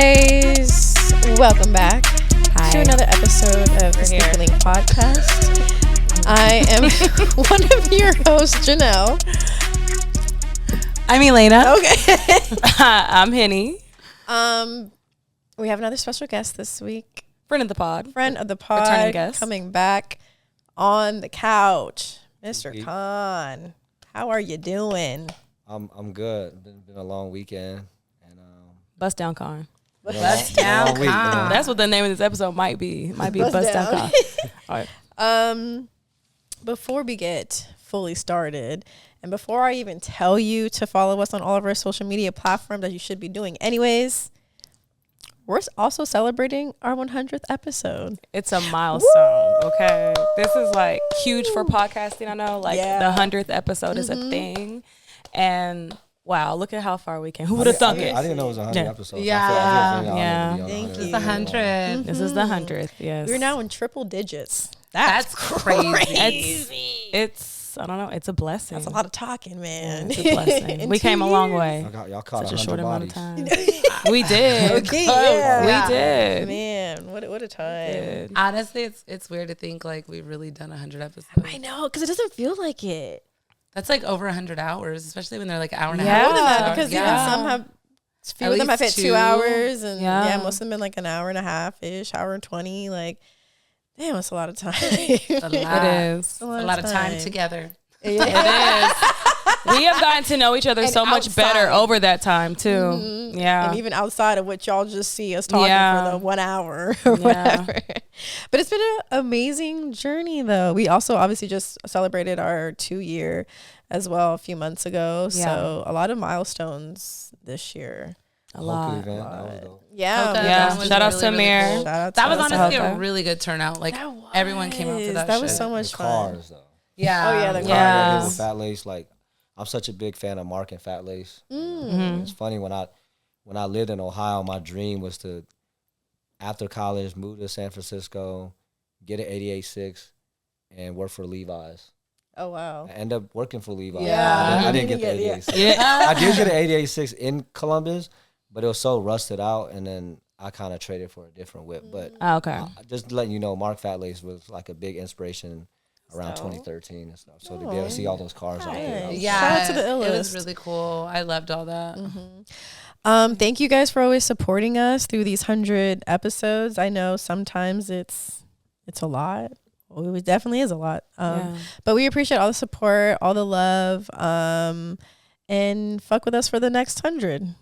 guys, welcome back to another episode of the Stickling Podcast. I am one of your hosts, Janelle. I'm Elaina. Okay. I'm Henny. We have another special guest this week. Friend of the pod. Returning guest. Coming back on the couch. Mr. Khan, how are you doing? I'm good. Been a long weekend. And Bust Down Con. Bust Down Con. That's what the name of this episode might be. It might be Bust Down Con. All right. Before we get fully started, and before I even tell you to follow us on all of our social media platforms that you should be doing anyways, we're also celebrating our 100th episode. It's a milestone, okay? This is like huge for podcasting, I know. Like the 100th episode is a thing. And wow, look at how far we came. Who would have thunk it? I didn't know it was 100 episodes. Yeah. Thank you. It's 100. This is the 100th, yes. We're now in triple digits. That's crazy. It's I don't know. It's a blessing. That's a lot of talking, man. It's a blessing. We came a long way. Y'all caught Such a short amount of bodies. time. We did. Okay, yeah. We did. Man, what a time. Honestly, it's weird to think like we've really done 100 episodes. I know, because it doesn't feel like it. That's like over 100 hours, especially when they're like an hour and a More half. than that, because even some have, few of them have hit 2 hours, and most of them been like an hour and a half-ish, hour and 20. Like, damn, it's a lot of time. It is. a lot of time together. It is. We have gotten to know each other so much better over that time too. Mm-hmm. Yeah. And even outside of what y'all just see us talking for the 1 hour or whatever. But it's been an amazing journey though. We also obviously just celebrated our 2-year as well a few months ago. Yeah. So a lot of milestones this year. A lot. That was dope. Yeah. Shout out to Amir. That was honestly a really good turnout. Like everyone came out for that. That was so much fun. Cars though. Yeah. Oh yeah, the cars. With Fat Lace, like I'm such a big fan of Mark and Fat Lace. It's funny when I lived in Ohio, my dream was to, after college, move to San Francisco, get an 88.6, and work for Levi's. Oh wow! I ended up working for Levi's. Yeah, I didn't get the 88.6. I did get an 88.6 in Columbus, but it was so rusted out, and then I kind of traded for a different whip. But just letting you know, Mark Fat Lace was like a big inspiration around 2013 and stuff. So to be able to see all those cars out there. Shout out to the illest. It was really cool. I loved all that. Thank you guys for always supporting us through these 100 episodes. I know sometimes it's a lot. Well, it definitely is a lot. But we appreciate all the support, all the love, and fuck with us for the next 100.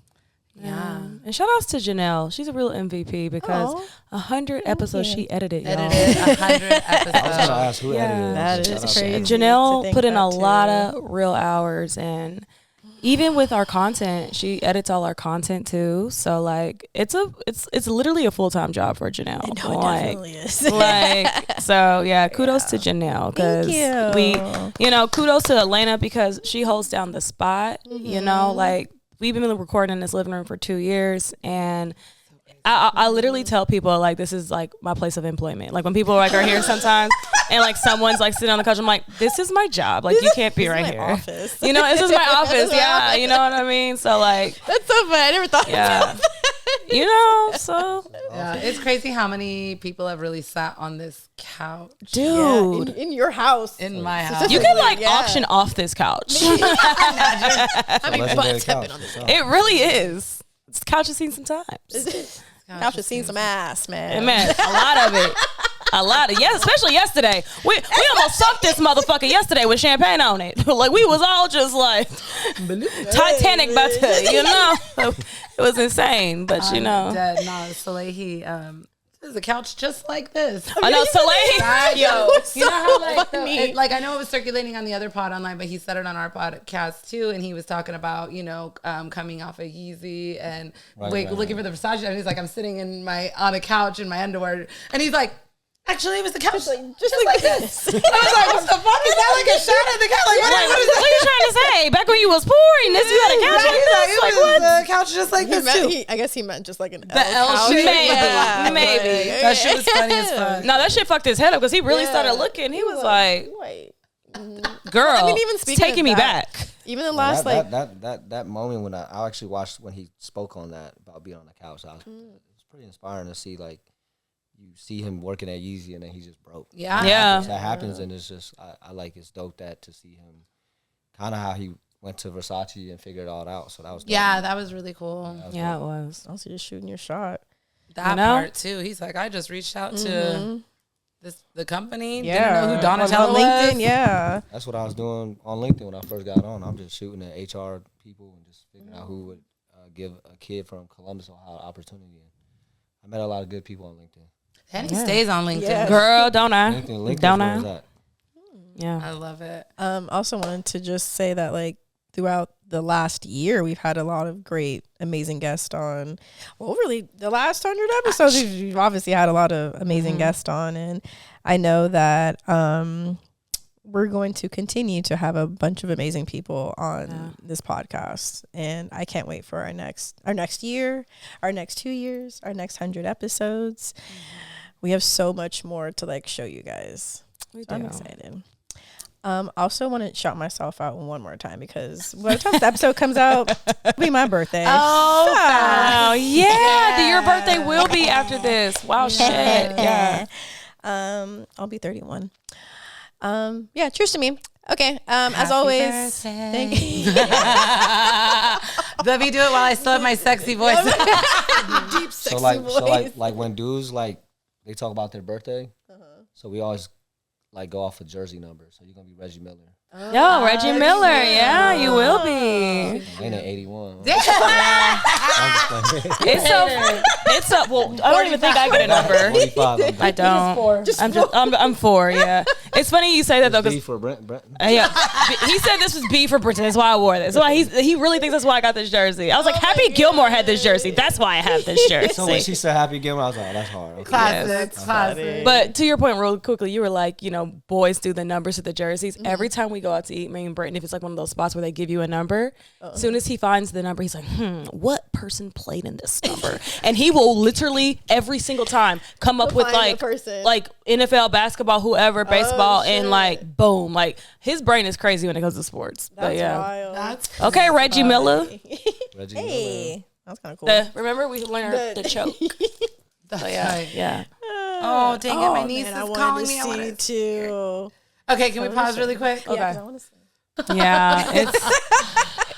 Yeah. And shout outs to Janelle. She's a real MVP because 100 episodes she edited. 100 episodes. I was going to ask who edited it. That is crazy. Janelle put in a lot of real hours, and even with our content, she edits all our content too. So like it's literally a full-time job for Janelle. I know, it definitely is. So yeah, kudos to Janelle, because kudos to Elaina because she holds down the spot. You know, like we've been recording in this living room for 2 years, and I literally tell people like this is like my place of employment. Like when people like are here sometimes and like someone's like sitting on the couch, I'm like, this is my job. Like you can't be right here. Office. You know, this is my office. Yeah, you know what I mean. So like that's so funny. I never thought about that. You know, so yeah, it's crazy how many people have really sat on this couch, dude. Yeah, in your house, in my house. You can like auction off this couch. I mean, butts have been on this. It really is. This couch has seen some times. Couch has seen some ass, man. Man, a lot of it. Especially yesterday. We almost sucked this motherfucker yesterday with champagne on it. Like we was all just like Titanic about to, you know. It was insane, but you know. Dead. No, Salehi, this is a couch just like this. I know, Salehi. You know how like I know it was circulating on the other pod online, but he said it on our podcast too, and he was talking about coming off a Yeezy and looking for the Versace, and he's like, I'm sitting on a couch in my underwear, and he's like, actually, it was the couch just like this. I was like, what the fuck? Is that like a shot at the couch? Like, what are you trying to say? Back when you was pouring this, you had a couch like this? Like, what? The couch just like this, too. I guess he meant just like an L shape. Maybe. That shit was funny as fuck. No, that shit fucked his head up because he really started looking. He was like, wait. Girl, I mean, even it's taking me back. Even the last that moment when I actually watched when he spoke on that about being on the couch, it was pretty inspiring to see like you see him working at Yeezy and then he just broke. Yeah. That happens and it's just I like it's dope that to see him kind of how he went to Versace and figured it all out. So that was dope. That was really cool. Yeah, it was. Also, just shooting your shot. That part too. He's like, I just reached out to the company. Didn't know who Donatello was. LinkedIn, yeah. That's what I was doing on LinkedIn when I first got on. I'm just shooting at HR people and just figuring out who would give a kid from Columbus, Ohio, opportunity. I met a lot of good people on LinkedIn. Henny stays on LinkedIn. Yes. Girl, don't I? LinkedIn don't I? Yeah. I love it. Also wanted to just say that like throughout the last year, we've had a lot of great, amazing guests on. Well, really, the last 100 episodes, we've obviously had a lot of amazing guests on. And I know that we're going to continue to have a bunch of amazing people on this podcast. And I can't wait for our next year, our next 2 years, our next 100 episodes. We have so much more to like show you guys. I'm excited. Also want to shout myself out one more time because by the time the episode comes out, it'll be my birthday. Oh, wow. Yeah. Your birthday will be after this. Wow, shit. Yeah. I'll be 31. Cheers to me. Okay. As always, birthday. thank you. Let me do it while I still have my sexy voice. Deep sexy voice. So like when dudes like they talk about their birthday, so we always like go off a jersey number. So you're gonna be Reggie Miller. Yo, Reggie Miller. Yeah, you will be. Ain't 81. It's a well, I don't even think I get a number. 45. I don't. I'm 4, yeah. It's funny you say that though, B for Brent. Yeah, he said this was B for Britain. That's why I wore this. So he really thinks that's why I got this jersey. I was like, Happy Gilmore had this jersey. That's why I have this jersey. So when she said Happy Gilmore, I was like, oh, that's hard. Okay. Classic. But to your point, real quickly, you were like, boys do the numbers to the jerseys. Every time we go out to eat, me and Britain, if it's like one of those spots where they give you a number, as soon as he finds the number, he's like, what person played in this number? And he will literally every single time come up with like NFL basketball, whoever, baseball, and like boom, like his brain is crazy when it comes to sports. That's wild. That's okay, Reggie Miller. Reggie Miller. That's kind of cool. Remember we learned the choke. Yeah. Oh dang it! My niece is calling me. I want to see too. Okay, can we pause really quick? Okay. I want to see. Yeah,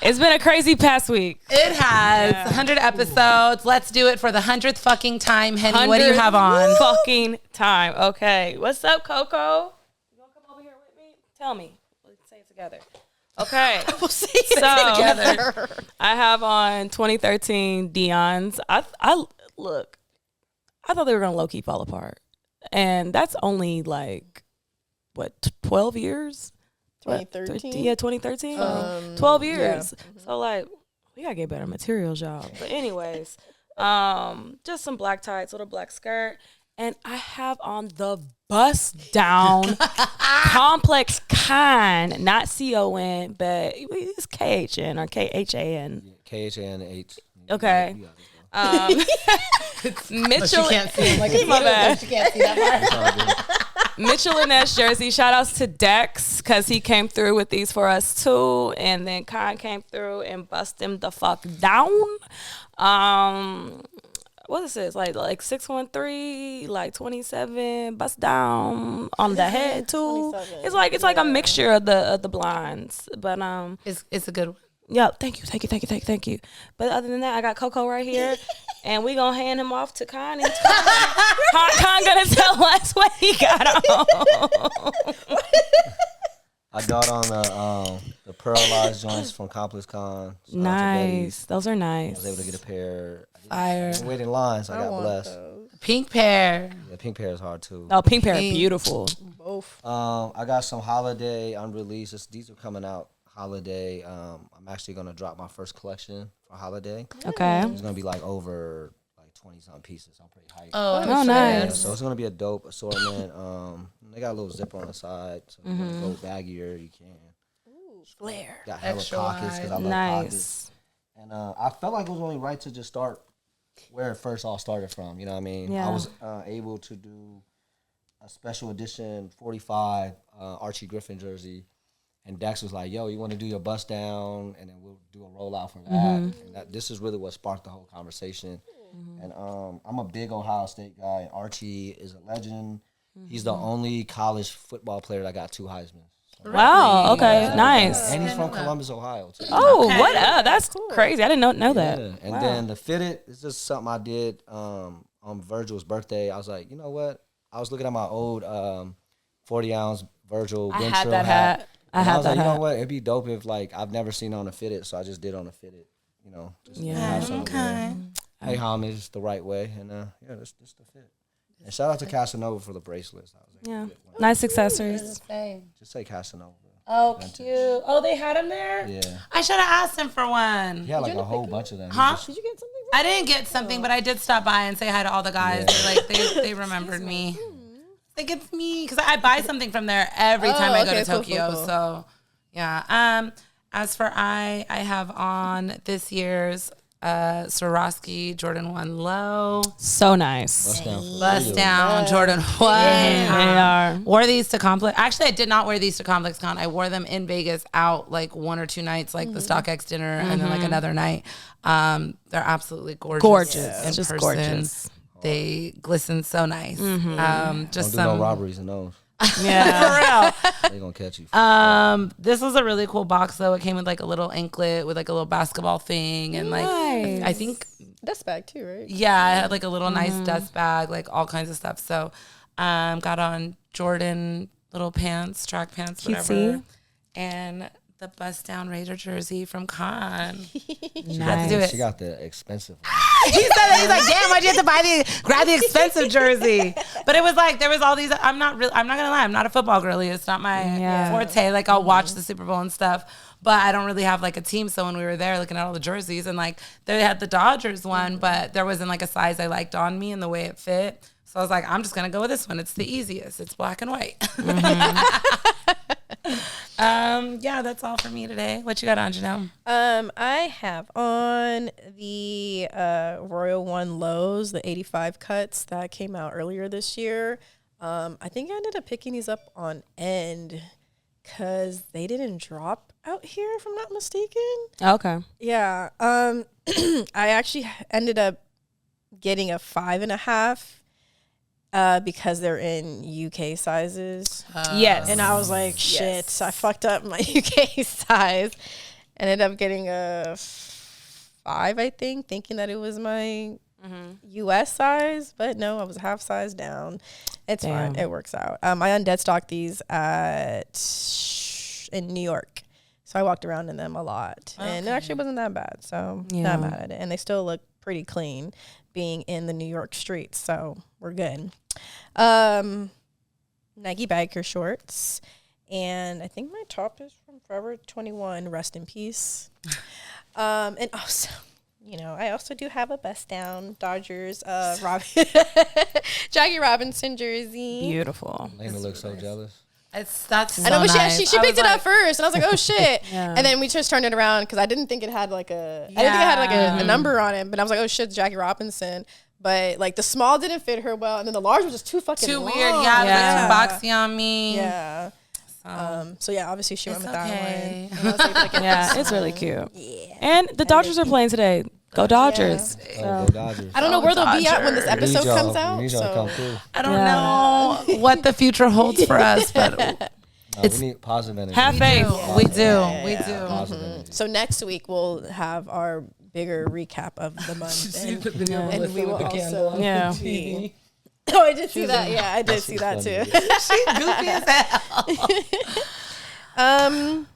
it's been a crazy past week. It has 100 episodes. Let's do it for the 100th fucking time. Henny, what do you have on? Fucking time. Okay, what's up, Coco? You gonna come over here with me? Tell me. Let's say it together. Okay, we'll say it together. I have on 2013 Dion's. I thought they were gonna low key fall apart, and that's only like what 12 years. 2013? Yeah, 2013. 12 years. Yeah. So, like, we gotta get better materials, y'all. But anyways, just some black tights with a black skirt. And I have on the bust down complex kind, not CON, but it's KHN or KHAN. KHAN. Okay. Mitchell. She can't see. My bad. She can't see that part. Mitchell and Ness jersey. Shout outs to Dex because he came through with these for us too. And then Khan came through and bust him the fuck down. What is this? Like 613, like 27, bust down on the head too. It's like a mixture of the blinds. But it's a good one. Yeah, thank you. But other than that, I got Coco right here, and we gonna hand him off to Con. And Con gonna tell us what he got on. I got on the pearlized joints from Complex Con. Nice, those are nice. I was able to get a pair. Fire. I waited in line, so I got blessed. Pink pair. Yeah, pink pair is hard too. Oh, pink pair, beautiful. Both. I got some holiday unreleased. These are coming out. Holiday. I'm actually gonna drop my first collection for holiday. Okay. It's gonna be like over like 20-something pieces. I'm pretty hyped. Oh, nice. Yeah, so it's gonna be a dope assortment. They got a little zipper on the side, so if you go baggier, you can. Ooh, flare. Got hella Extra pockets because I love pockets. And I felt like it was only right to just start where it first all started from. You know what I mean? Yeah. I was able to do a special edition 45 Archie Griffin jersey. And Dex was like, yo, you want to do your bust down? And then we'll do a rollout for that. And this is really what sparked the whole conversation. And I'm a big Ohio State guy. Archie is a legend. He's the only college football player that got 2 Heisman. So wow. Okay. Nice. And he's from Columbus, Ohio, too. Oh, what up? That's crazy. I didn't know that. Yeah. And then the fitted is just something I did on Virgil's birthday. I was like, you know what? I was looking at my old 40-ounce Virgil I Wintrill had that hat. I was like, you know what? It'd be dope if like I've never seen on a fitted, so I just did on a fitted. You know, just have something pay homage the right way, and that's the fit. And shout out to Casanova for the bracelets. I was like, nice accessories. Just say Casanova. Oh, cute. Oh, they had him there? Yeah. I should have asked him for one. He had like a whole bunch of them. Huh? Did you get something? I didn't get something, but I did stop by and say hi to all the guys. Yeah. They remembered me. Like, it's me. Because I buy something from there every time I go to Tokyo. Cool. So, yeah. As for I have on this year's Swarovski Jordan 1 Low. So nice. Bust down Jordan 1. They are. Wore these to Complex. Actually, I did not wear these to Complex Con. I wore them in Vegas out like 1 or 2 nights, like the StockX dinner and then like another night. They're absolutely gorgeous. Gorgeous. In just person. Gorgeous. They glisten so nice. Just don't do no robberies in those. Yeah, for real. They're gonna catch you. This was a really cool box though. It came with like a little anklet with like a little basketball thing and like I think dust bag too, right? Yeah, it had like a little nice dust bag, like all kinds of stuff. So, got on Jordan little pants, track pants, whatever, and the bust down Raider jersey from Con. Nice. She got the expensive one. He said that. He's like, damn, why'd you have to grab the expensive jersey? But it was like, there was all these, I'm not gonna lie, I'm not a football girly. It's not my forte. Like, I'll watch the Super Bowl and stuff, but I don't really have like a team. So when we were there looking at all the jerseys and like, they had the Dodgers one, but there wasn't like a size I liked on me and the way it fit. So I was like, I'm just gonna go with this one. It's the easiest. It's black and white. Yeah, that's all for me today. What you got on, Janelle? I have on the Royal One Lows, the 85 cuts that came out earlier this year. I think I ended up picking these up on End because they didn't drop out here, if I'm not mistaken. Okay. Yeah. I actually ended up getting a 5.5. Because they're in UK sizes. Yes. And I was like, shit, I fucked up my UK size. Ended up getting a 5, I think, thinking that it was my US size. But no, I was half size down. It's fine. It works out. I undead stocked these in New York. So I walked around in them a lot. Okay. And it actually wasn't that bad. So not mad at it. And they still look pretty clean being in the New York streets. So we're good. Nike biker shorts, and I think my top is from Forever 21. Rest in peace. And also, I also do have a bust down Dodgers Jackie Robinson jersey. Beautiful. Elaina looks so jealous. That's so I know, but nice. she picked it up first, and I was like, oh shit. And then we just turned it around because I didn't think it had like a a number on it, but I was like, oh shit, Jackie Robinson. But like the small didn't fit her well, and then the large was just too fucking long. Weird. Yeah, too boxy on me. Yeah. So yeah, obviously she went with that one. Yeah, it's really cute. Yeah. And the Dodgers are playing today. Go Dodgers. Go Dodgers. I don't know where they'll be at when this episode comes out. I don't know what the future holds for us, but we need positive energy. Have faith. We do. So next week we'll have our bigger recap of the month, and we will also be. Oh, I did see that. Yeah, I did see that too. She's goofy as hell.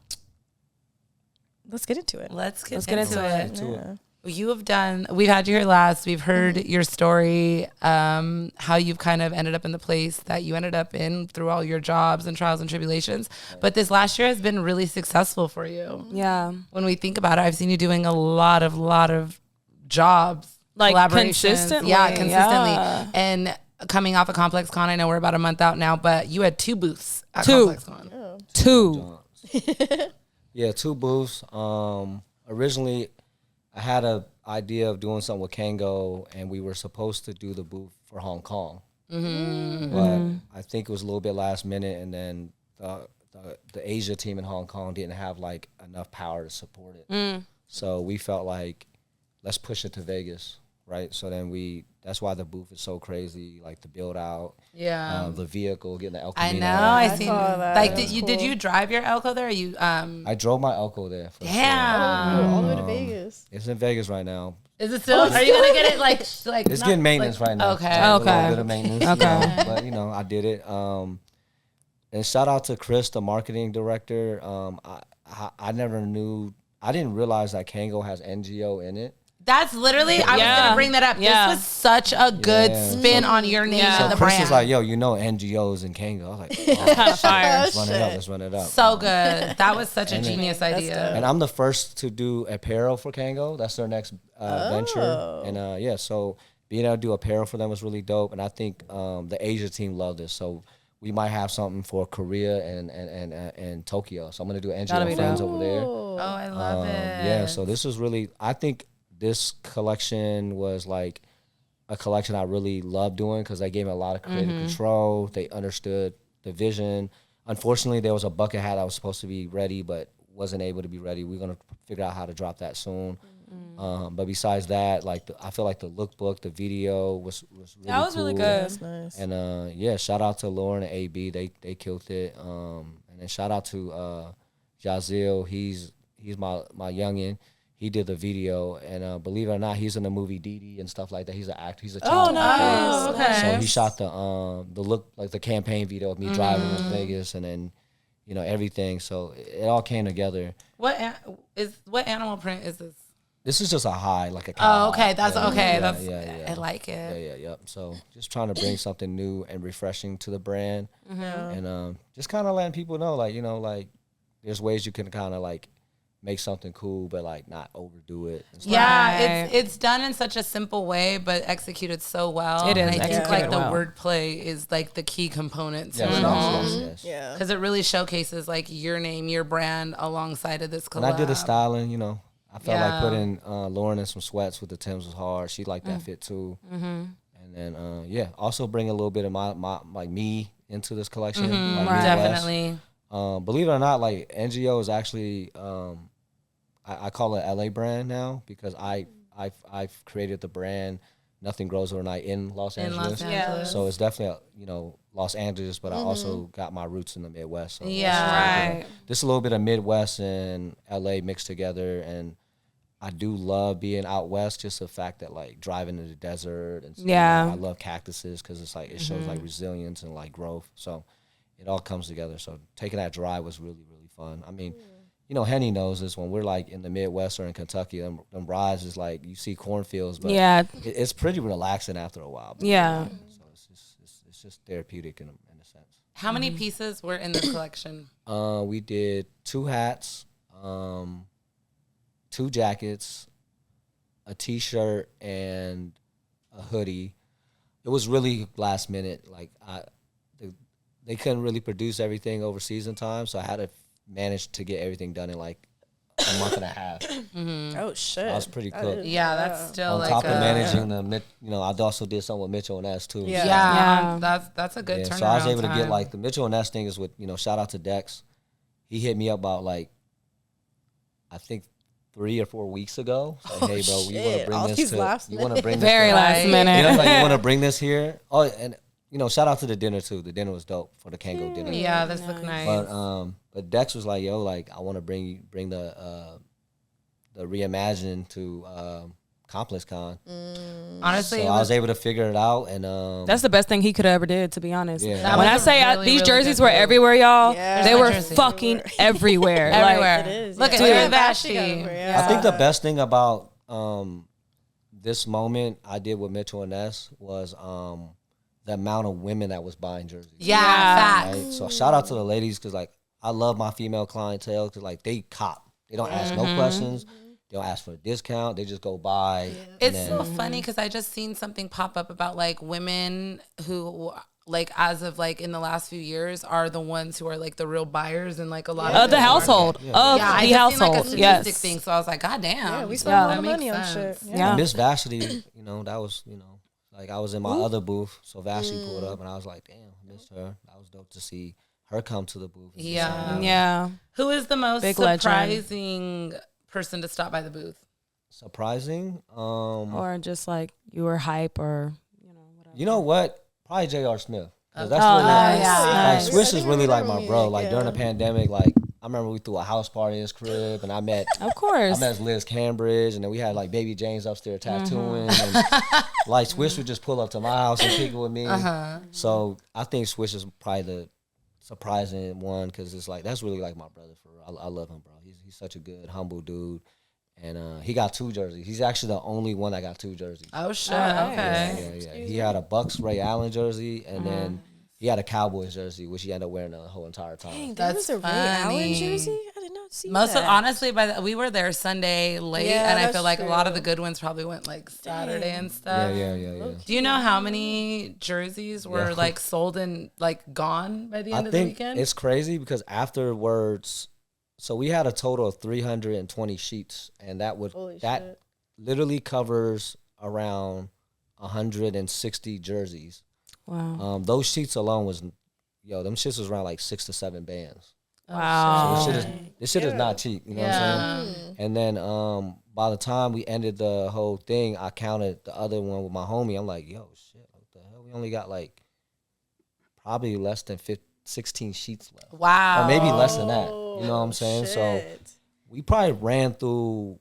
Let's get into it. Let's get into it. We've had you here last. We've heard your story, how you've kind of ended up in the place that you ended up in through all your jobs and trials and tribulations. But this last year has been really successful for you. Yeah. When we think about it, I've seen you doing a lot of jobs. Like consistently. Yeah, consistently. Yeah. And coming off of Complex Con, I know we're about a month out now, but you had 2 booths at Complex Con. Oh. 2. Yeah, 2 booths. Originally, I had an idea of doing something with Kango, and we were supposed to do the booth for Hong Kong. But I think it was a little bit last minute, and then the the Asia team in Hong Kong didn't have like enough power to support it. So we felt like, let's push it to Vegas, right? So then that's why the booth is so crazy, like the build out, the vehicle, getting the El Camino. I know, I seen that. Like, did you drive your Elko there? Or you I drove my Elko there. Damn, all the way to Vegas. It's in Vegas right now. Is it still? Are you gonna get it like? It's getting maintenance right now. Okay. A little bit of maintenance. Okay. But I did it. And shout out to Chris, the marketing director. I never knew. I didn't realize that Kango has NGO in it. That's literally, I was going to bring that up. This was such a good spin on your name and the Chris brand. was like, yo, NGOs in Kango. I was like, oh, kind of fire. Let's run it up. So good. That was such a genius idea. And I'm the first to do apparel for Kango. That's their next venture. And so being able to do apparel for them was really dope. And I think the Asia team loved this. So we might have something for Korea and Tokyo. So I'm going to do NGO Friends over there. Oh, I love it. Yeah, so this was really, I think this collection was like a collection I really loved doing because they gave me a lot of creative control. They understood the vision. Unfortunately, there was a bucket hat that was supposed to be ready but wasn't able to be ready. We're going to figure out how to drop that soon. But besides that, like I feel like the lookbook, the video was really that was cool. really good. That's nice. And shout out to Lauren and AB. They killed it. And then shout out to Jazil. He's my youngin'. He did the video, and believe it or not, he's in the movie Dee and stuff like that. He's an actor. He's a child actor. Okay. So he shot the look, like the campaign video of me driving to Vegas, and then everything. So it all came together. What animal print is this? This is just a high, like a cow. Oh, okay. That's okay. Yeah. I like it. Yeah. So just trying to bring something new and refreshing to the brand, and just kind of letting people know, like there's ways you can kind of like make something cool, but like not overdo it. Yeah, it's done in such a simple way, but executed so well. It is. And I think like the wordplay is like the key component to it all. Yeah, because it really showcases like your name, your brand alongside of this collab. When I did the styling, I felt like putting Lauren in some sweats with the Timbs was hard. She liked that fit too. And then also bring a little bit of my like me into this collection. Like definitely. Believe it or not, like NGO is actually I call it LA brand now because I've created the brand Nothing Grows Overnight in Los Angeles. So it's definitely Los Angeles, but I also got my roots in the Midwest. So just a little bit of Midwest and LA mixed together, and I do love being out west. Just the fact that like driving in the desert and I love cactuses because it's like it shows like resilience and like growth. So it all comes together. So taking that drive was really, really fun. I mean, Henny knows this when we're like in the Midwest or in Kentucky, them rides is like you see cornfields, but it's pretty relaxing after a while. So it's just therapeutic in a sense. How many pieces were in this collection? We did 2 hats, 2 jackets, a T-shirt, and a hoodie. It was really last minute. Like they couldn't really produce everything over season time, so I had to manage to get everything done in like a month and a half. Oh shit! I was pretty cooked. Yeah, that's still on like top of managing I also did something with Mitchell and S too. That's a good turnaround. So I was able to get like the Mitchell and S thing is with shout out to Dex. He hit me up about like I think 3 or 4 weeks ago. Like, hey bro, you want to bring this to? You want to bring this very last minute? Like you want to bring this here? Oh, and shout out to the dinner too. The dinner was dope for the Kango dinner. Yeah, this looked nice. But Dex was like, yo, like I want to bring the Reimagine to ComplexCon. Honestly, so I was able to figure it out, and that's the best thing he could have ever did, to be honest. Yeah. When I say these jerseys were everywhere, y'all, they were fucking everywhere. Everywhere. It is. Look at Vashti. I think the best thing about this moment I did with Mitchell and S was the amount of women that was buying jerseys. Facts. Right? So shout out to the ladies because like I love my female clientele because like they cop. They don't ask no questions. They don't ask for a discount. They just go buy. It's so funny because I just seen something pop up about like women who like as of like in the last few years are the ones who are like the real buyers and like a lot of the household of the household. Like a statistic thing. So I was like, God damn. We spend a lot of money on shit. Miss Vashti, that was like I was in my other booth, so Vashti pulled up and I was like, damn, I missed her. That was dope to see her come to the booth. Yeah. Who is the most surprising person to stop by the booth? Surprising? Or just like you were hype or, whatever. You know what? Probably J.R. Smith. That's really nice. Like Swish is really like my bro. Like during the pandemic, like I remember we threw a house party in his crib, and I met Liz Cambridge, and then we had like Baby James upstairs tattooing, and like Swish would just pull up to my house and kick it with me. So I think Swish is probably the surprising one because it's like that's really like my brother for real. I love him, bro. He's such a good, humble dude. And he got 2 jerseys. He's actually the only one that got 2 jerseys. Oh, shit. Okay. Yeah. He had a Bucks Ray Allen jersey, and then he had a Cowboys jersey, which he ended up wearing the whole entire time. Dang, that's a Ray Allen jersey? I did not see that. Honestly, we were there Sunday late, and I feel like a lot of the good ones probably went like Saturday and stuff. Yeah. Do you know how many jerseys were like sold and like gone by the end of the weekend? It's crazy because afterwards... So we had a total of 320 sheets, and that literally covers around 160 jerseys. Wow. Those sheets alone them shits was around like 6 to 7 bands. Wow. So this shit is not cheap, you know what I'm saying? And then by the time we ended the whole thing, I counted the other one with my homie. I'm like, yo, shit, what the hell? We only got like probably less than 16 sheets left. Wow. Or maybe less than that. You know what I'm saying? Shit. So we probably ran through,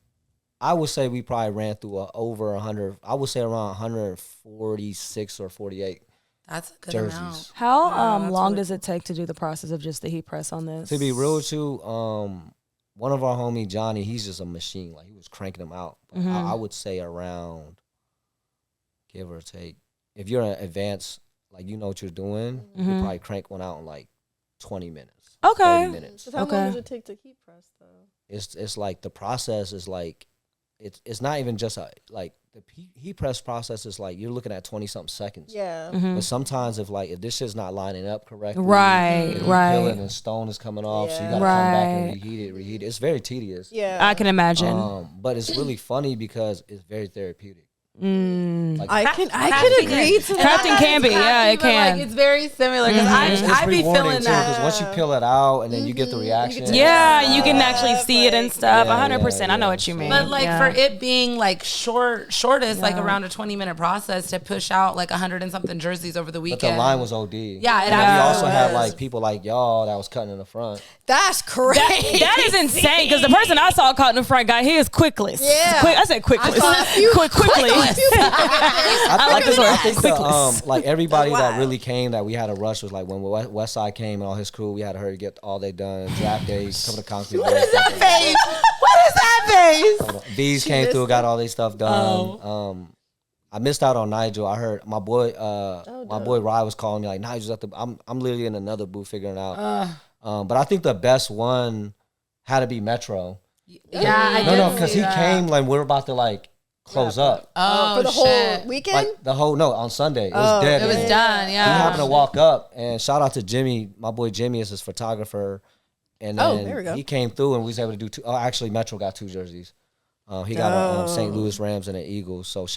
I would say we probably ran through over 100, I would say around 146 or 48 That's a good jerseys. amount. How long does it take to do the process of just the heat press on this? To be real with you, one of our homie, Johnny, he's just a machine. Like, he was cranking them out. I would say around, give or take, if you're an advanced, like, you know what you're doing, you could probably crank one out in like 20 minutes. Okay. 30 minutes. So how long does it take to heat press though? It's like the process is like it's not even just like the heat press process is like you're looking at 20-something seconds. Yeah. But sometimes if this shit's not lining up correctly, right, and stone is coming off, so you gotta come back and reheat it. It's very tedious. Yeah, I can imagine. But it's really funny because it's very therapeutic. Like, I can agree to that. Crafting can be, it can. Like, it's very similar because I be feeling that. Because once you peel it out and then you get the reaction. You can actually see it and stuff. 100%. I know what you mean. But like for it being like shortest, like around a 20-minute process to push out like 100 and something jerseys over the weekend. But the line was OD. Yeah, we also had like people like y'all that was cutting in the front. That's crazy. That is insane because the person I saw caught in the front guy, he is quickless. Yeah. I said quickless. Quickly. I like this word. I think like everybody that really came that we had a rush was like when Westside came and all his crew, we had to hurry to get all they done. Draft day, come to concrete. What is that face? What is that face? Bees came through, got all their stuff done. I missed out on Nigel. I heard my boy Rye was calling me like Nigel's at the. I'm literally in another booth figuring out. But I think the best one had to be Metro. Yeah, no, because he came like we're about to like close up. For the whole weekend? Like on Sunday. It was dead. It was done, yeah. He happened to walk up, and shout out to Jimmy. My boy Jimmy is his photographer. And then there we go. He came through, and we was able to do 2. Actually, Metro got 2 jerseys. He got a St. Louis Rams and an Eagles. So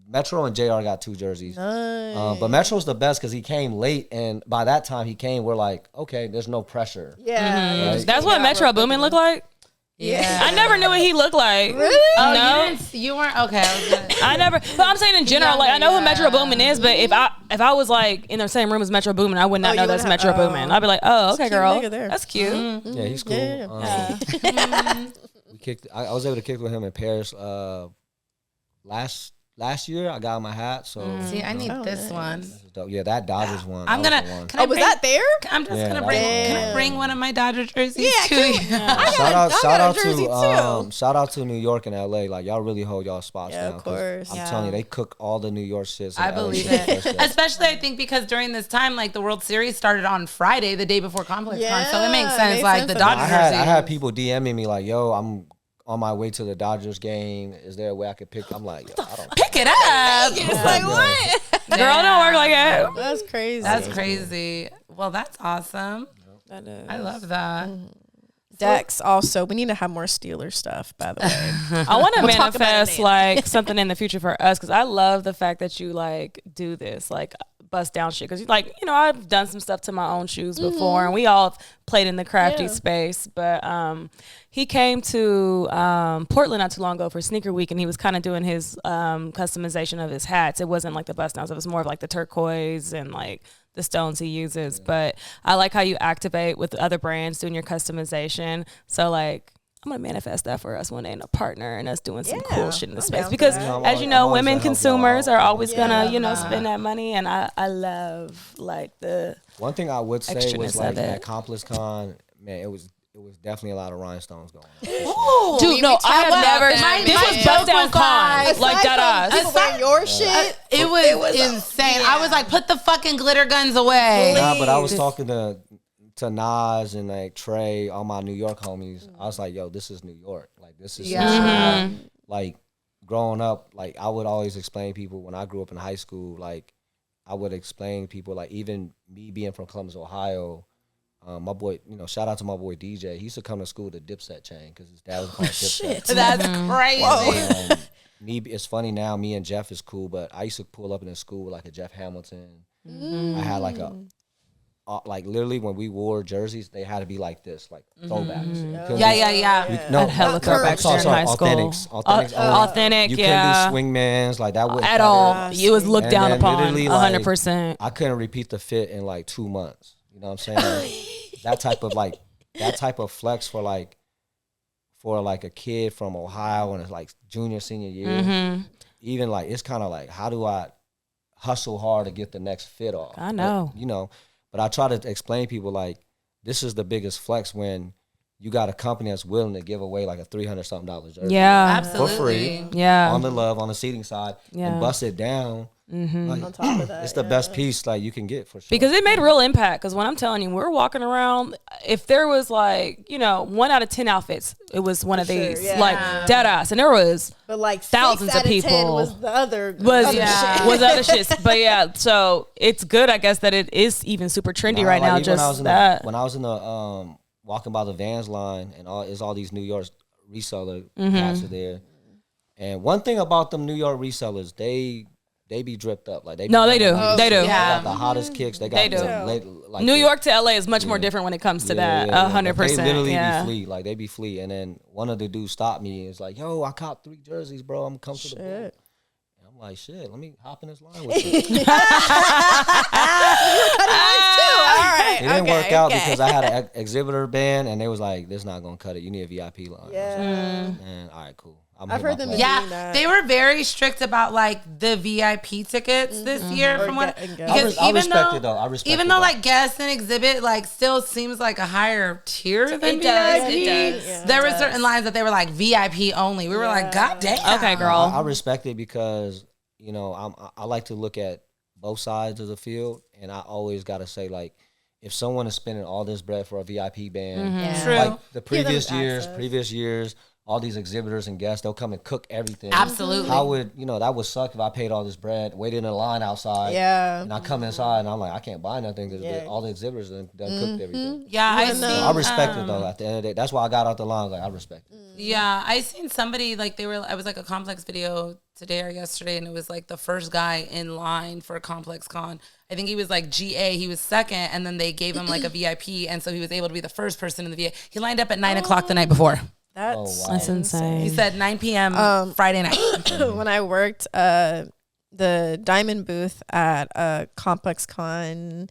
Metro and JR got 2 jerseys. Nice. But Metro's the best because he came late, and by that time he came, we're like, okay, there's no pressure. Yeah. Right? That's what Metro Boomin looked like? Yeah. I never knew what he looked like. Really? No. You weren't? Okay. I never, but I'm saying in general, like I know who Metro Boomin is, but if I was like in the same room as Metro Boomin, I would not know that's Metro Boomin. I'd be like, oh, okay, girl. That's cute. Yeah, he's cool. Yeah. We kicked. I was able to kick with him in Paris last year. I got my hat. So see, I need this one. Yeah, that Dodgers one. I'm gonna. Was that there? I'm just gonna bring. Can I bring one of my Dodger jerseys to you? Shout out to New York and LA. Like y'all really hold y'all spots now. Of course. I'm telling you, they cook all the New York shits. I believe it. Especially, I think because during this time, like the World Series started on Friday, the day before Complex Con, so it makes sense. Like the Dodgers. I had people DMing me like, "Yo, I'm on my way to the Dodgers game. Is there a way I could pick?" I'm like, yo, I don't pick it up. It's like what? Girl, don't work like that. That's crazy. That's crazy. Well, that's awesome. That is. I love that. Dex, also, we need to have more Steelers stuff, by the way. I want to manifest like something in the future for us because I love the fact that you like do this. Like bust down shit. Because, like, you know, I've done some stuff to my own shoes before, and we all have played in the crafty space. But he came to Portland not too long ago for Sneaker Week, and he was kind of doing his customization of his hats. It wasn't like the bust downs. It was more of like the turquoise and like the stones he uses. But I like how you activate with other brands doing your customization. So, like, I'm going to manifest that for us one day and a partner and us doing some cool shit in the space. Because, as you know, women consumers are always going to, you know, spend that money. And I love, like, the one thing I would say was, like, at ComplexCon, man, it was definitely a lot of rhinestones going on. Ooh, dude, no, I have never. This was bust down con, like that. People wearing your shit. It was insane. I was like, put the fucking glitter guns away. Nah, but I was talking to Nas and like Trey, all my New York homies. I was like, yo, this is New York. Like, this is like growing up. Like, I would always explain people when I grew up in high school. Like, I would explain people, like, even me being from Columbus, Ohio. My boy, you know, shout out to my boy DJ. He used to come to school with a Dipset chain because his dad was called Dipset. That's crazy. It's funny now. Me and Jeff is cool, but I used to pull up in the school with like a Jeff Hamilton. I had like like literally when we wore jerseys, they had to be like this, like throwbacks. Yeah. No, hella throwbacks in high school. Authentic, you yeah. couldn't do swingmans like that at all. It was looked down upon, 100%. I couldn't repeat the fit in like 2 months. You know what I'm saying? that type of flex for like a kid from Ohio and it's like junior, senior year. Even like it's kind of like, how do I hustle hard to get the next fit off? I know. But, you know, but I try to explain people like this is the biggest flex when you got a company that's willing to give away like a $300-something jersey. Yeah, absolutely. For free. Yeah. On the seating side and bust it down. Like, on top of that, it's the best piece like you can get for sure. Because it made real impact. Because when I'm telling you, we're walking around, if there was like, you know, 1 out of 10 outfits, it was one of these, like dead ass, and there was like thousands of people. 10 was the other shit. But yeah, so it's good, I guess, that it is even super trendy right now. Just when I was in the walking by the Vans line and all these New York reseller cats are there, and one thing about them New York resellers, they be dripped up. Like they do. They do. They got the hottest kicks. They do. Like New York to LA is much more different when it comes to that. 100%. They literally be flea. Like they be flea. And then one of the dudes stopped me and was like, yo, I caught 3 jerseys, bro. I'm coming to the booth. And I'm like, shit, let me hop in this line with you. It didn't work out because I had an exhibitor band and they was like, this is not going to cut it. You need a VIP line. Yeah. And all right, cool. I've heard them. They were very strict about like the VIP tickets this year. From what because I respect it though. Even though like guest and exhibit like still seems like a higher tier than VIP. It does. There were certain lines that they were like VIP only. We were like, God damn. Okay, girl. I respect it because you know I like to look at both sides of the field, and I always got to say like, if someone is spending all this bread for a VIP band, like the previous years. All these exhibitors and guests, they'll come and cook everything. Absolutely. How would, that would suck if I paid all this bread, waited in a line outside. Yeah. And I come inside and I'm like, I can't buy nothing because all the exhibitors done cooked everything. Yeah, I respect it though. At the end of the day, that's why I got out the line. Like, I respect it. Yeah, I seen somebody like I was like a Complex video today or yesterday, and it was like the first guy in line for ComplexCon. I think he was like GA. He was second, and then they gave him like a VIP, and so he was able to be the first person in the VIP. He lined up at 9:00 the night before. That's insane. He said 9 p.m. Friday night. When I worked the diamond booth at ComplexCon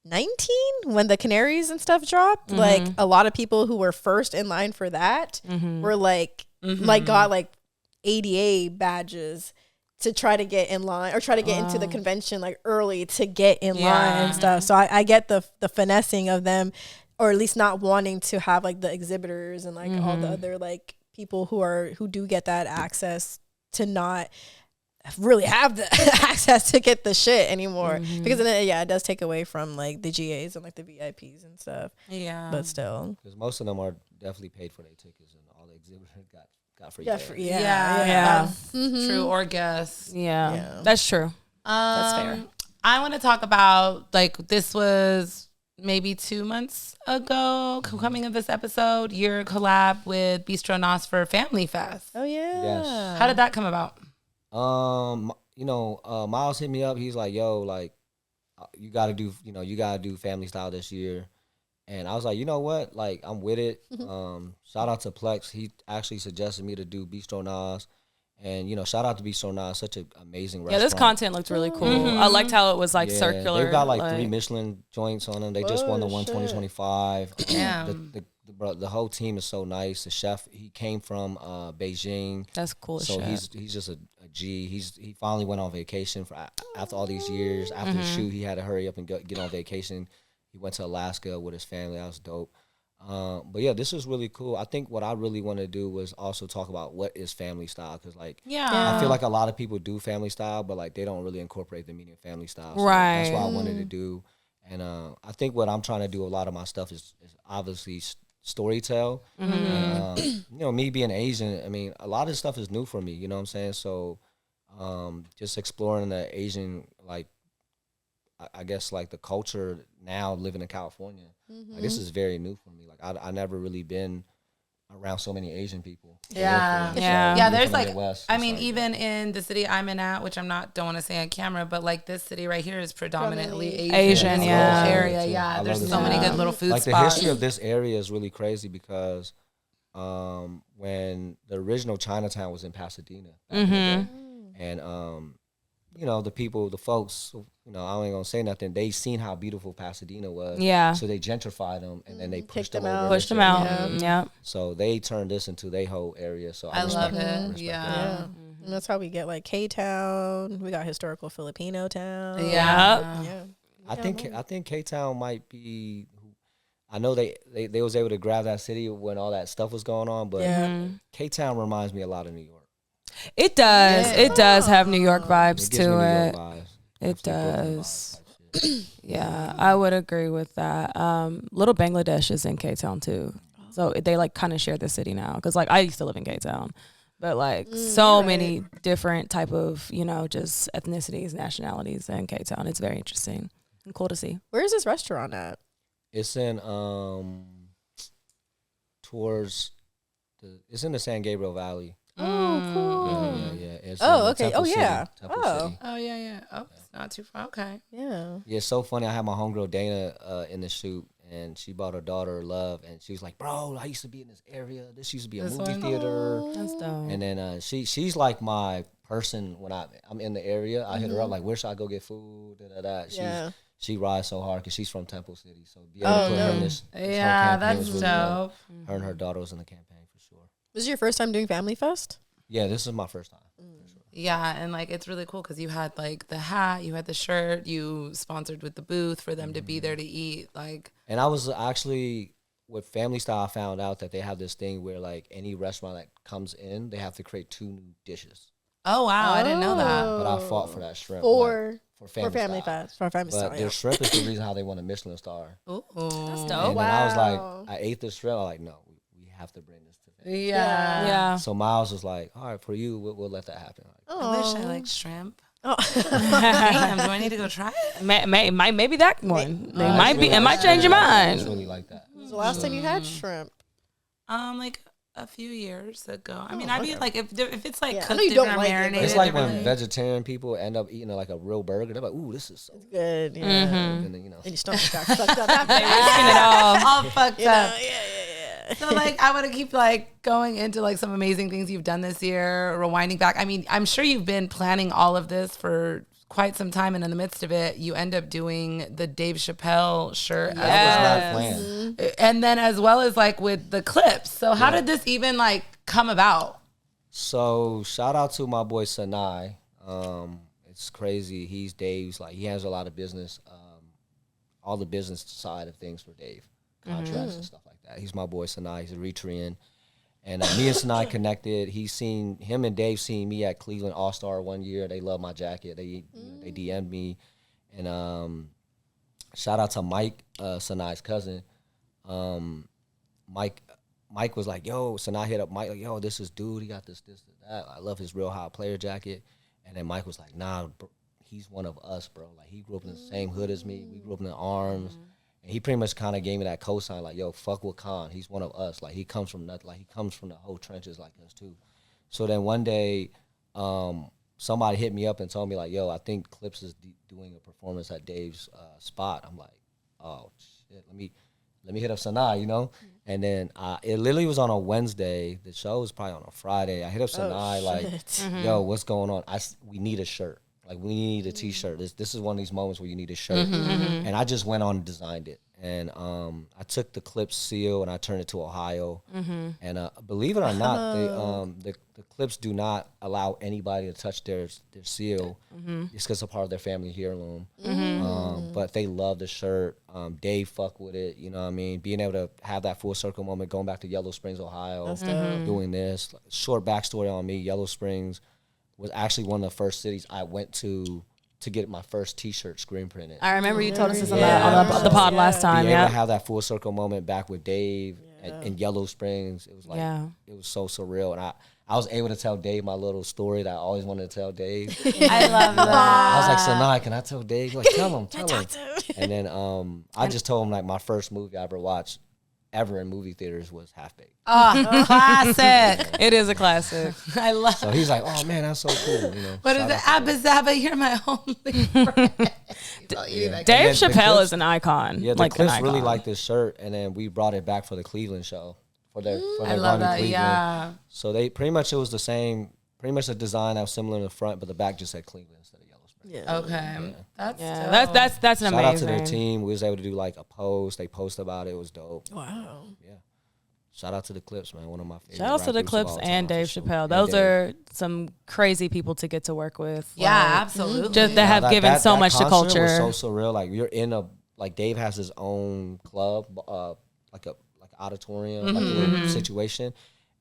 19, when the Canaries and stuff dropped, like a lot of people who were first in line for that were like got like ADA badges to try to get in line or try to get into the convention like early to get in line and stuff. So I get the finessing of them, or at least not wanting to have like the exhibitors and like all the other like people who do get that access to not really have the access to get the shit anymore, because then it does take away from like the GAs and like the VIPs and stuff. Yeah, but still, because most of them are definitely paid for their tickets, and all the exhibitors got free. True, or guests. Yeah, that's true. That's fair. I want to talk about like this was maybe 2 months ago, coming of this episode, your collab with Bistro Nos for Family Fest. Oh yeah. Yes. How did that come about? Miles hit me up. He's like, yo, like, you gotta do family style this year. And I was like, you know what? Like, I'm with it. Shout out to Plex. He actually suggested me to do Bistro Nas. And, shout out to Bistro Nas, such an amazing restaurant. Yeah, this content looked really cool. I liked how it was, like, circular. They've got, like 3 Michelin joints on them. They just won the 2025. The whole team is so nice. The chef, he came from Beijing. That's cool. So he's just a G. He finally went on vacation after all these years. After the shoot, he had to hurry up and get on vacation. He went to Alaska with his family. That was dope. But yeah, this is really cool. I think what I really want to do was also talk about what is family style, because I feel like a lot of people do family style, but like they don't really incorporate the meaning of family style. So right. That's what I wanted to do, and I think what I'm trying to do, a lot of my stuff is obviously storytell. And, me being Asian, I mean, a lot of this stuff is new for me. You know what I'm saying? So just exploring the Asian, like, I guess, like the culture now living in California. Like, this is very new for me. Like, I never really been around so many Asian people. Yeah. There's like, Midwest, I mean, even in the city I'm in at, which don't want to say on camera, but like this city right here is predominantly Asian area. Yeah, there's so many good little food spots. Like, the history of this area is really crazy because when the original Chinatown was in Pasadena back in the day, and the folks, I ain't gonna say nothing. They seen how beautiful Pasadena was. Yeah. So they gentrified them, and then they pushed them out. Pushed them out. Yeah. So they turned this into their whole area. So I love it. Yeah. And that's how we get like K-Town. We got historical Filipino town. Yeah. I think K-Town might be. I know they was able to grab that city when all that stuff was going on, but K-Town reminds me a lot of New York. It does. Yeah. It does have New York vibes to it. It does. Yeah, I would agree with that. Little Bangladesh is in K-Town too. So they like kind of share the city now. Because like I used to live in K-Town. But like so many different type of, just ethnicities, nationalities in K-Town. It's very interesting and cool to see. Where is this restaurant at? It's in it's in the San Gabriel Valley. Oh, cool. Yeah. It's okay. Temple City. Yeah. Temple City. Oh, yeah. Oh, it's not too far. Okay. Yeah. Yeah, it's so funny. I had my homegirl Dana in the shoot, and she brought her daughter Love, and she was like, "Bro, I used to be in this area. This used to be a movie theater." That's dope. And then she's like my person when I'm in the area. I hit her up like, "Where should I go get food?" She rides so hard because she's from Temple City, so be able to put her in this that's really dope. Her and her daughter was in the campaign for sure. This is your first time doing Family Fest? Yeah, this is my first time. Sure. Yeah, and like it's really cool because you had like the hat, you had the shirt, you sponsored with the booth for them to be there to eat. Like, and I was actually with Family Style. I found out that they have this thing where like any restaurant that comes in, they have to create 2 new dishes. Oh wow, I didn't know that. But I fought for that shrimp for Family Fest. For Family Style. But their shrimp is the reason how they won a Michelin star. Ooh, that's dope. And then I was like, I ate the shrimp. I was like, no, we have to bring this to Family. Yeah. So Miles was like, all right, for you, we'll let that happen. I wish I like shrimp. Damn, do I need to go try it? Maybe that one. It might change your mind. It's really like that. When's the last time you had shrimp? Like a few years ago. I mean, I'd be like, if it's like cooked you different or like marinated. It's like when vegetarian people end up eating like a real burger. They're like, ooh, this is so good. Yeah. And then, and your stomach got fucked up after. All fucked up. Yeah. So like, I want to keep like going into like some amazing things you've done this year, rewinding back. I mean, I'm sure you've been planning all of this for quite some time, and in the midst of it, you end up doing the Dave Chappelle shirt. That was not planned. And then as well as like with the clips. So how did this even like come about? So shout out to my boy Sanai. It's crazy. He's Dave's, like, he has a lot of business, all the business side of things for Dave, contracts and stuff like that. He's my boy Sanai. He's a Eritrean. And me and Sanai connected. Him and Dave seen me at Cleveland All-Star one year. They love my jacket. They DM'd me. And shout out to Mike, Sanai's cousin. Mike was like, yo, Sanai hit up Mike, like, yo, this is dude. He got this, that. I love his Real Hot player jacket. And then Mike was like, nah, bro, he's one of us, bro. Like, he grew up in the same hood as me. We grew up in the Arms. And he pretty much kind of gave me that cosign, like, yo, fuck with Khan. He's one of us. Like, he comes from nothing. Like, he comes from the whole trenches like us, too. So then one day, somebody hit me up and told me like, yo, I think Clips is doing a performance at Dave's spot. I'm like, oh shit, let me hit up Sanaa, you know? And then it literally was on a Wednesday. The show was probably on a Friday. I hit up Sanaa like, yo, what's going on? We need a shirt. Like, we need a T-shirt. This is one of these moments where you need a shirt. And I just went on and designed it. And I took the Clips seal and I turned it to Ohio. And believe it or not, the Clips do not allow anybody to touch their seal. It's because it's a part of their family heirloom. But they love the shirt. Dave fuck with it. You know what I mean? Being able to have that full circle moment, going back to Yellow Springs, Ohio, doing this. Short backstory on me, Yellow Springs was actually one of the first cities I went to get my first T-shirt screen printed. I remember you told us this on the pod last time. Being able to have that full circle moment back with Dave in Yellow Springs, it was like it was so surreal, and I was able to tell Dave my little story that I always wanted to tell Dave. I love that. I was like, Sanaa, can I tell Dave? Like, tell him. And then I just told him like my first movie I ever watched ever in movie theaters was Half Baked. Oh, classic. It is a classic. I love it. So he's like, oh man, that's so cool. You know, what is it? Abba Zaba, you're my only friend. Dave Chappelle is an icon. Yeah, the Clips really like this shirt, and then we brought it back for the Cleveland show. For their I love that, Cleveland. yeah. So they pretty much, it was the same, pretty much the design that was similar in the front, but the back just said Cleveland instead of Yellow Springs. Yeah. Okay. Yeah. That's an amazing. Shout out to their team. We was able to do like a post. They post about it. It was dope. Wow. Yeah. Shout out to the Clips, man. One of my favorite. Shout out to the Clips and Dave Chappelle. Those are some crazy people to get to work with. Yeah, absolutely. Just that have given so much to culture. It was so surreal. Like, you're in like Dave has his own club, like auditorium, like a little situation.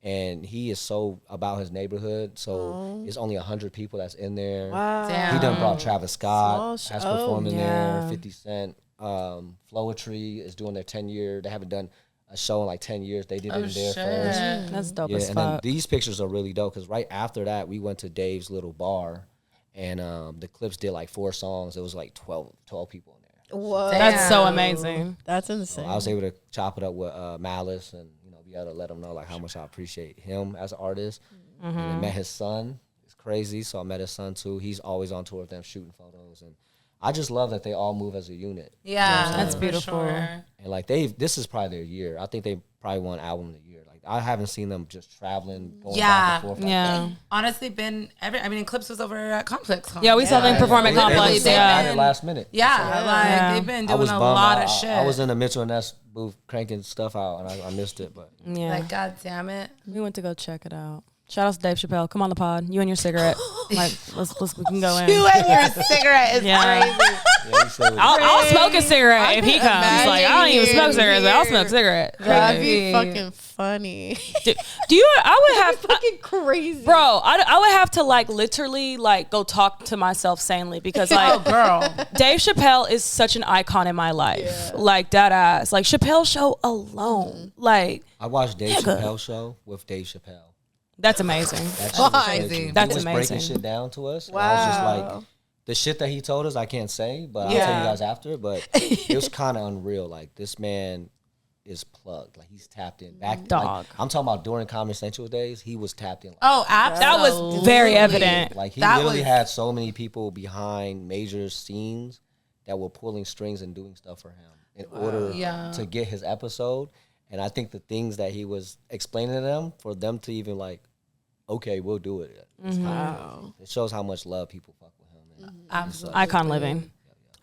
And he is so about his neighborhood. So it's only 100 people that's in there. Wow. Damn. He done brought Travis Scott, has performed in there, 50 Cent. Floetry is doing their 10-year. They haven't done a show in like 10 years. They did it in there first. That's dope as fuck. And then these pictures are really dope because right after that, we went to Dave's little bar. And the Clips did like 4 songs. It was like 12 people in there. Whoa. That's so amazing. That's insane. So I was able to chop it up with Malice and, you know, be able to let him know like how much I appreciate him as an artist. And I met his son. It's crazy. So I met his son too. He's always on tour with them shooting photos. And I just love that they all move as a unit. Yeah, that's beautiful. Sure. And like this is probably their year. I think they probably won album of the year. Like, I haven't seen them just traveling, going back and forth. Like that. Honestly, Clips was over at Complex. Yeah, we saw them perform at Complex. They added last minute. Yeah, they've been doing a lot of shit. I was in the Mitchell and Ness booth cranking stuff out, and I missed it. But like, god damn it, we went to go check it out. Shout out to Dave Chappelle. Come on the pod. You and your cigarette. Like, we can go in. You and your cigarette is crazy. I'll smoke a cigarette if he comes. Like, I don't even smoke cigarettes, but I'll smoke a cigarette. That'd be fucking funny. Do you? I would have fucking crazy, bro. I would have to like literally like go talk to myself sanely because like, girl, Dave Chappelle is such an icon in my life. Like, that ass. Like, Chappelle Show alone. Like, I watched Dave Chappelle Show with Dave Chappelle. That's amazing. That's amazing. That's he was amazing. Breaking shit down to us. Wow. And I was just like, the shit that he told us, I can't say, but I'll tell you guys after. But it was kind of unreal. Like, this man is plugged. Like, he's tapped in. Back, dog. Like, I'm talking about during Comedy Central days, he was tapped in. Like, absolutely. That was very evident. Like, he literally had so many people behind major scenes that were pulling strings and doing stuff for him in order to get his episode. And I think the things that he was explaining to them, for them to even like, okay, we'll do it. Wow. It shows how much love people fuck with him. And absolutely. Icon living.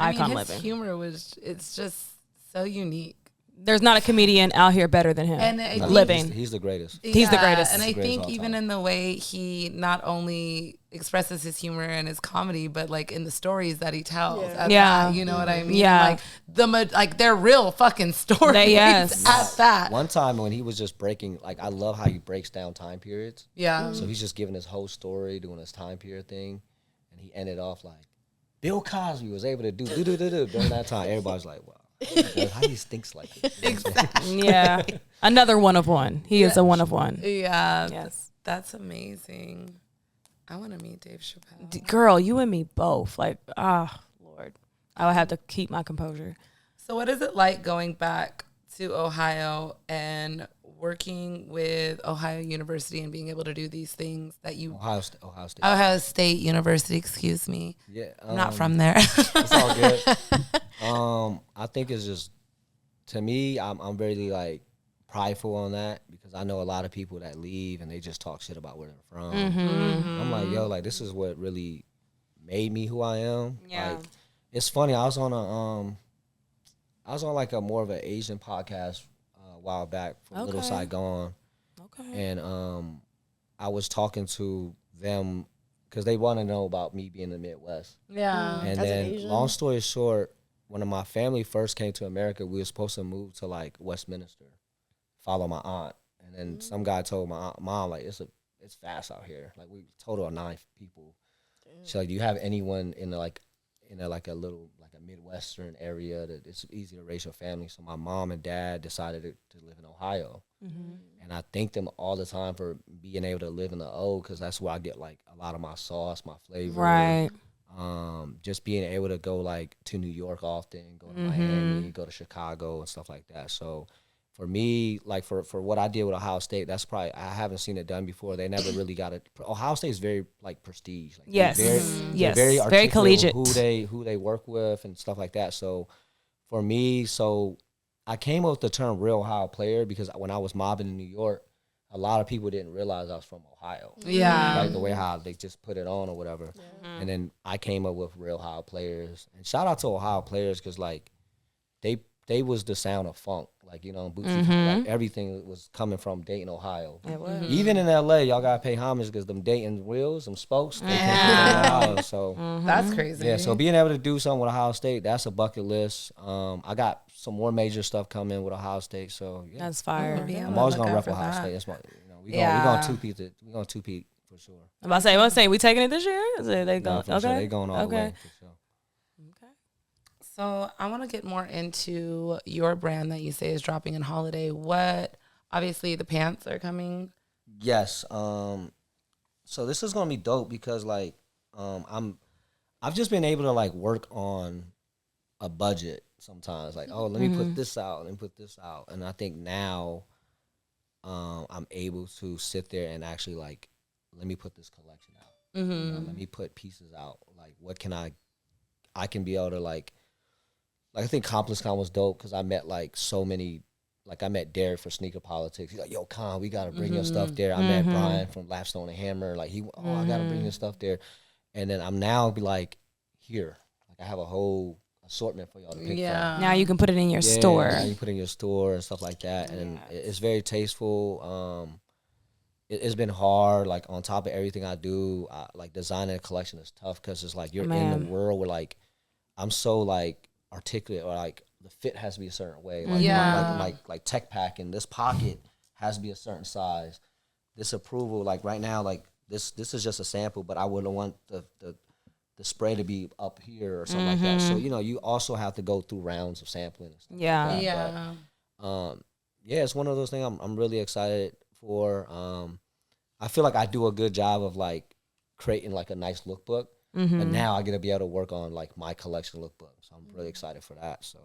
Icon his living. Humor it's just so unique. There's not a comedian out here better than him. And living. He's the greatest. He's the greatest. And I think even in the way he not only expresses his humor and his comedy, but like in the stories that he tells. Yeah. You know what I mean? Yeah. Like they're real fucking stories at that. One time when he was just breaking, like, I love how he breaks down time periods. Yeah. So he's just giving his whole story, doing his time period thing. And he ended off like, Bill Cosby was able to do during that time. Everybody's like, wow. How he thinks like this. Exactly. Yeah. Another one of one. He is a one of one. Yeah. Yes. That's amazing. I want to meet Dave Chappelle. Girl, you and me both. Like, Lord. I would have to keep my composure. So what is it like going back to Ohio and working with Ohio University and being able to do these things that you Ohio State University, excuse me. Yeah, I'm not from there. It's all good. I think it's just, to me, I'm very like prideful on that, because I know a lot of people that leave and they just talk shit about where they're from. I'm like, yo, like, this is what really made me who I am. Yeah. Like, it's funny. I was on like a more of an Asian podcast a while back for Little Saigon. Okay. And I was talking to them because they want to know about me being in the Midwest. Yeah. And then, long story short, when my family first came to America, we were supposed to move to like Westminster, follow my aunt. And then some guy told my mom, like, it's fast out here. Like, we total of 9 people. So, like, do you have anyone in a little, like a Midwestern area that it's easy to raise your family? So my mom and dad decided to live in Ohio. And I thank them all the time for being able to live in the O, because that's where I get like a lot of my sauce, my flavor. Right. Just being able to go like to New York often, go to Miami, go to Chicago and stuff like that. So for me, like for what I did with Ohio State, that's probably, I haven't seen it done before. They never really got it. Ohio State is very like prestige. Like, yes. Very collegiate. Who they work with and stuff like that. So for me, I came up with the term real Ohio player because when I was mobbing in New York, a lot of people didn't realize I was from Ohio. Yeah. Like the way how they just put it on or whatever. Yeah. And then I came up with real Ohio players. And shout out to Ohio players, because like they was the sound of funk. Like, you know, Bootsy, like everything was coming from Dayton, Ohio. It was. Even in LA, y'all gotta pay homage because them Dayton wheels, them spokes, they came from Ohio. So that's crazy. Yeah, so being able to do something with Ohio State, that's a bucket list. I got some more major stuff coming with Ohio State. So yeah. That's fire. I'm always gonna rep Ohio State. That's my, we gonna two-peat for sure. I'm about to say, we taking it this year? Is it, they going? No, okay. Sure. They going all the way for sure. So I want to get more into your brand that you say is dropping in holiday. Obviously the pants are coming. Yes. So this is gonna be dope because like I've just been able to like work on a budget sometimes. Like, let me put this out and put this out. And I think now I'm able to sit there and actually like, let me put this collection out. You know, let me put pieces out. Like, what can I can be able to like I think ComplexCon was dope because I met like so many, like I met Derek for Sneaker Politics. He's like, yo, Con, we got to bring your stuff there. I met Brian from Lapstone and Hammer. Like, I got to bring this stuff there. And then I'm now be like, here. Like, I have a whole assortment for y'all to pick from. Now you can put it in your store. Now you put it in your store and stuff like that. And it's very tasteful. It's been hard. Like, on top of everything I do, like designing a collection is tough because it's like you're in the world where like I'm so like articulate, or like the fit has to be a certain way. Like, like tech packing, this pocket has to be a certain size. This approval, like right now, like this is just a sample, but I wouldn't want the spray to be up here or something like that. So, you know, you also have to go through rounds of sampling and stuff like that. But, it's one of those things I'm really excited for. I feel like I do a good job of like creating like a nice lookbook. And now I get to be able to work on like my collection lookbook. So I'm really excited for that. So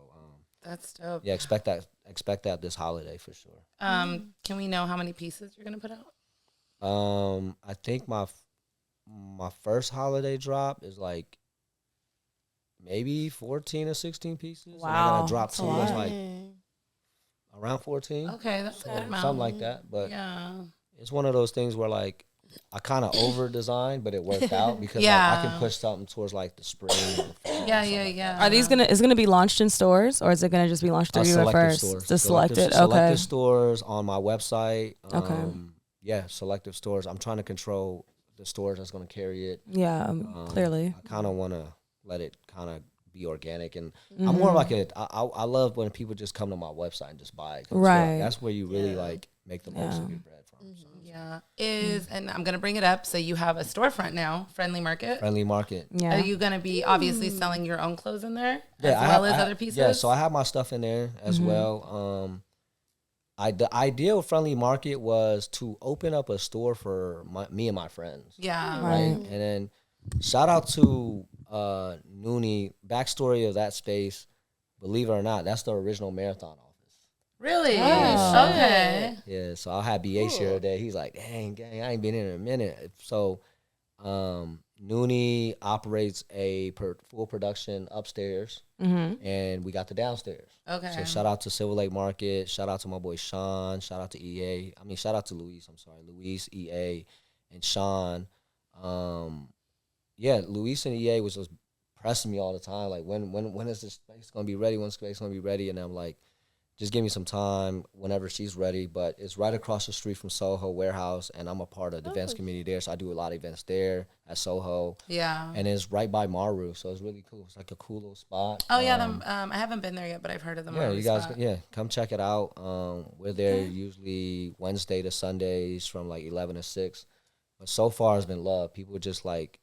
that's dope. Yeah, expect that this holiday for sure. Can we know how many pieces you're gonna put out? I think my first holiday drop is like maybe 14 or 16 pieces. Wow. And I gotta drop two that's like around 14. Okay, that's a good amount. Something like that. But it's one of those things where like I kind of over-designed, but it worked out because like, I can push something towards like the spring. And the fall Are these gonna be launched in stores, or is it gonna just be launched through you at first? Stores. Just selected stores on my website. Selective stores. I'm trying to control the stores that's gonna carry it. Clearly. I kind of want to let it kind of be organic, and I'm more like I love when people just come to my website and just buy it. Right. That's where you really like make the most of your bread from. So. And I'm gonna bring it up. So you have a storefront now, Friendly Market. Yeah. Are you gonna be obviously selling your own clothes in there as well as other pieces? Yeah. So I have my stuff in there as well. The idea of Friendly Market was to open up a store for me and my friends. Yeah. Right. And then shout out to Noonie. Backstory of that space. Believe it or not, that's the original marathon office. Really? Oh, okay. Yeah, so I'll have BH here today. He's like, dang, gang, I ain't been in a minute. So Noonie operates a full production upstairs, and we got the downstairs. Okay. So shout out to Silver Lake Market. Shout out to my boy Sean. Shout out to EA. I mean, shout out to Luis. I'm sorry, Luis, EA, and Sean. Luis and EA was just pressing me all the time. Like, when is this space gonna be ready? When's space gonna be ready? And I'm like, just give me some time whenever she's ready. But it's right across the street from Soho Warehouse, and I'm a part of the events community there, so I do a lot of events there at Soho. Yeah. And it's right by Maru, so it's really cool. It's like a cool little spot. Oh, yeah. I haven't been there yet, but I've heard of the Maru Yeah, you guys, spot. Come check it out. We're there usually Wednesday to Sundays from like 11 to 6. But so far it's been love. People just like,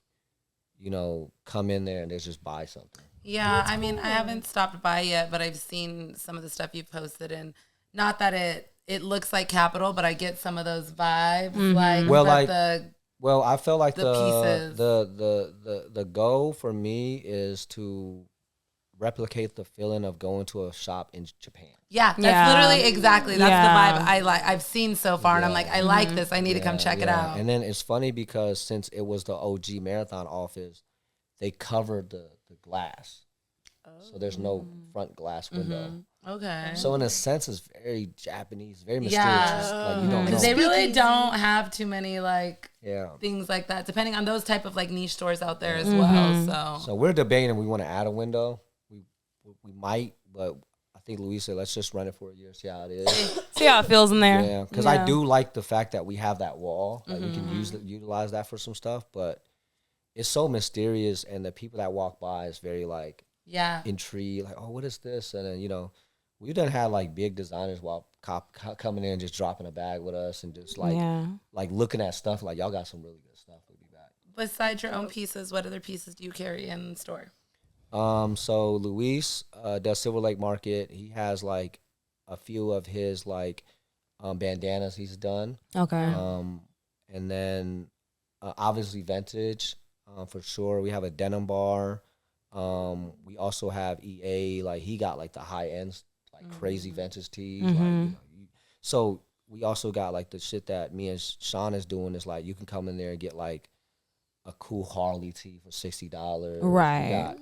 come in there and they just buy something. Yeah, I mean, I haven't stopped by yet, but I've seen some of the stuff you've posted, and not that it looks like Capitol, but I get some of those vibes. I feel like pieces. the goal for me is to replicate the feeling of going to a shop in Japan. Yeah, that's literally exactly. That's the vibe I've seen so far, and I'm like, I like this. I need to come check it out. And then it's funny because since it was the OG Marathon office, they covered the glass. So there's no front glass window. Okay. So in a sense, it's very Japanese, very mysterious. Like you don't know. Because they really don't have too many things like that, depending on those type of like niche stores out there as well. So we're debating if we want to add a window. We might, but I think Louise said let's just run it for a year, see how it is. See how it feels in there. Yeah, because I do like the fact that we have that wall. Like we can utilize that for some stuff, but it's so mysterious, and the people that walk by is very like intrigued, like, oh, what is this? And then we done had like big designers coming in and just dropping a bag with us and just like looking at stuff like y'all got some really good stuff. We'll be back. Besides your own pieces, what other pieces do you carry in the store? So Luis does Silver Lake Market. He has like a few of his like bandanas he's done. Okay. And then obviously vintage for sure. We have a denim bar. We also have EA, like he got like the high end, like crazy vintage tees. So we also got like the shit that me and Sean is doing is like you can come in there and get like a cool Harley tee for $60. Right.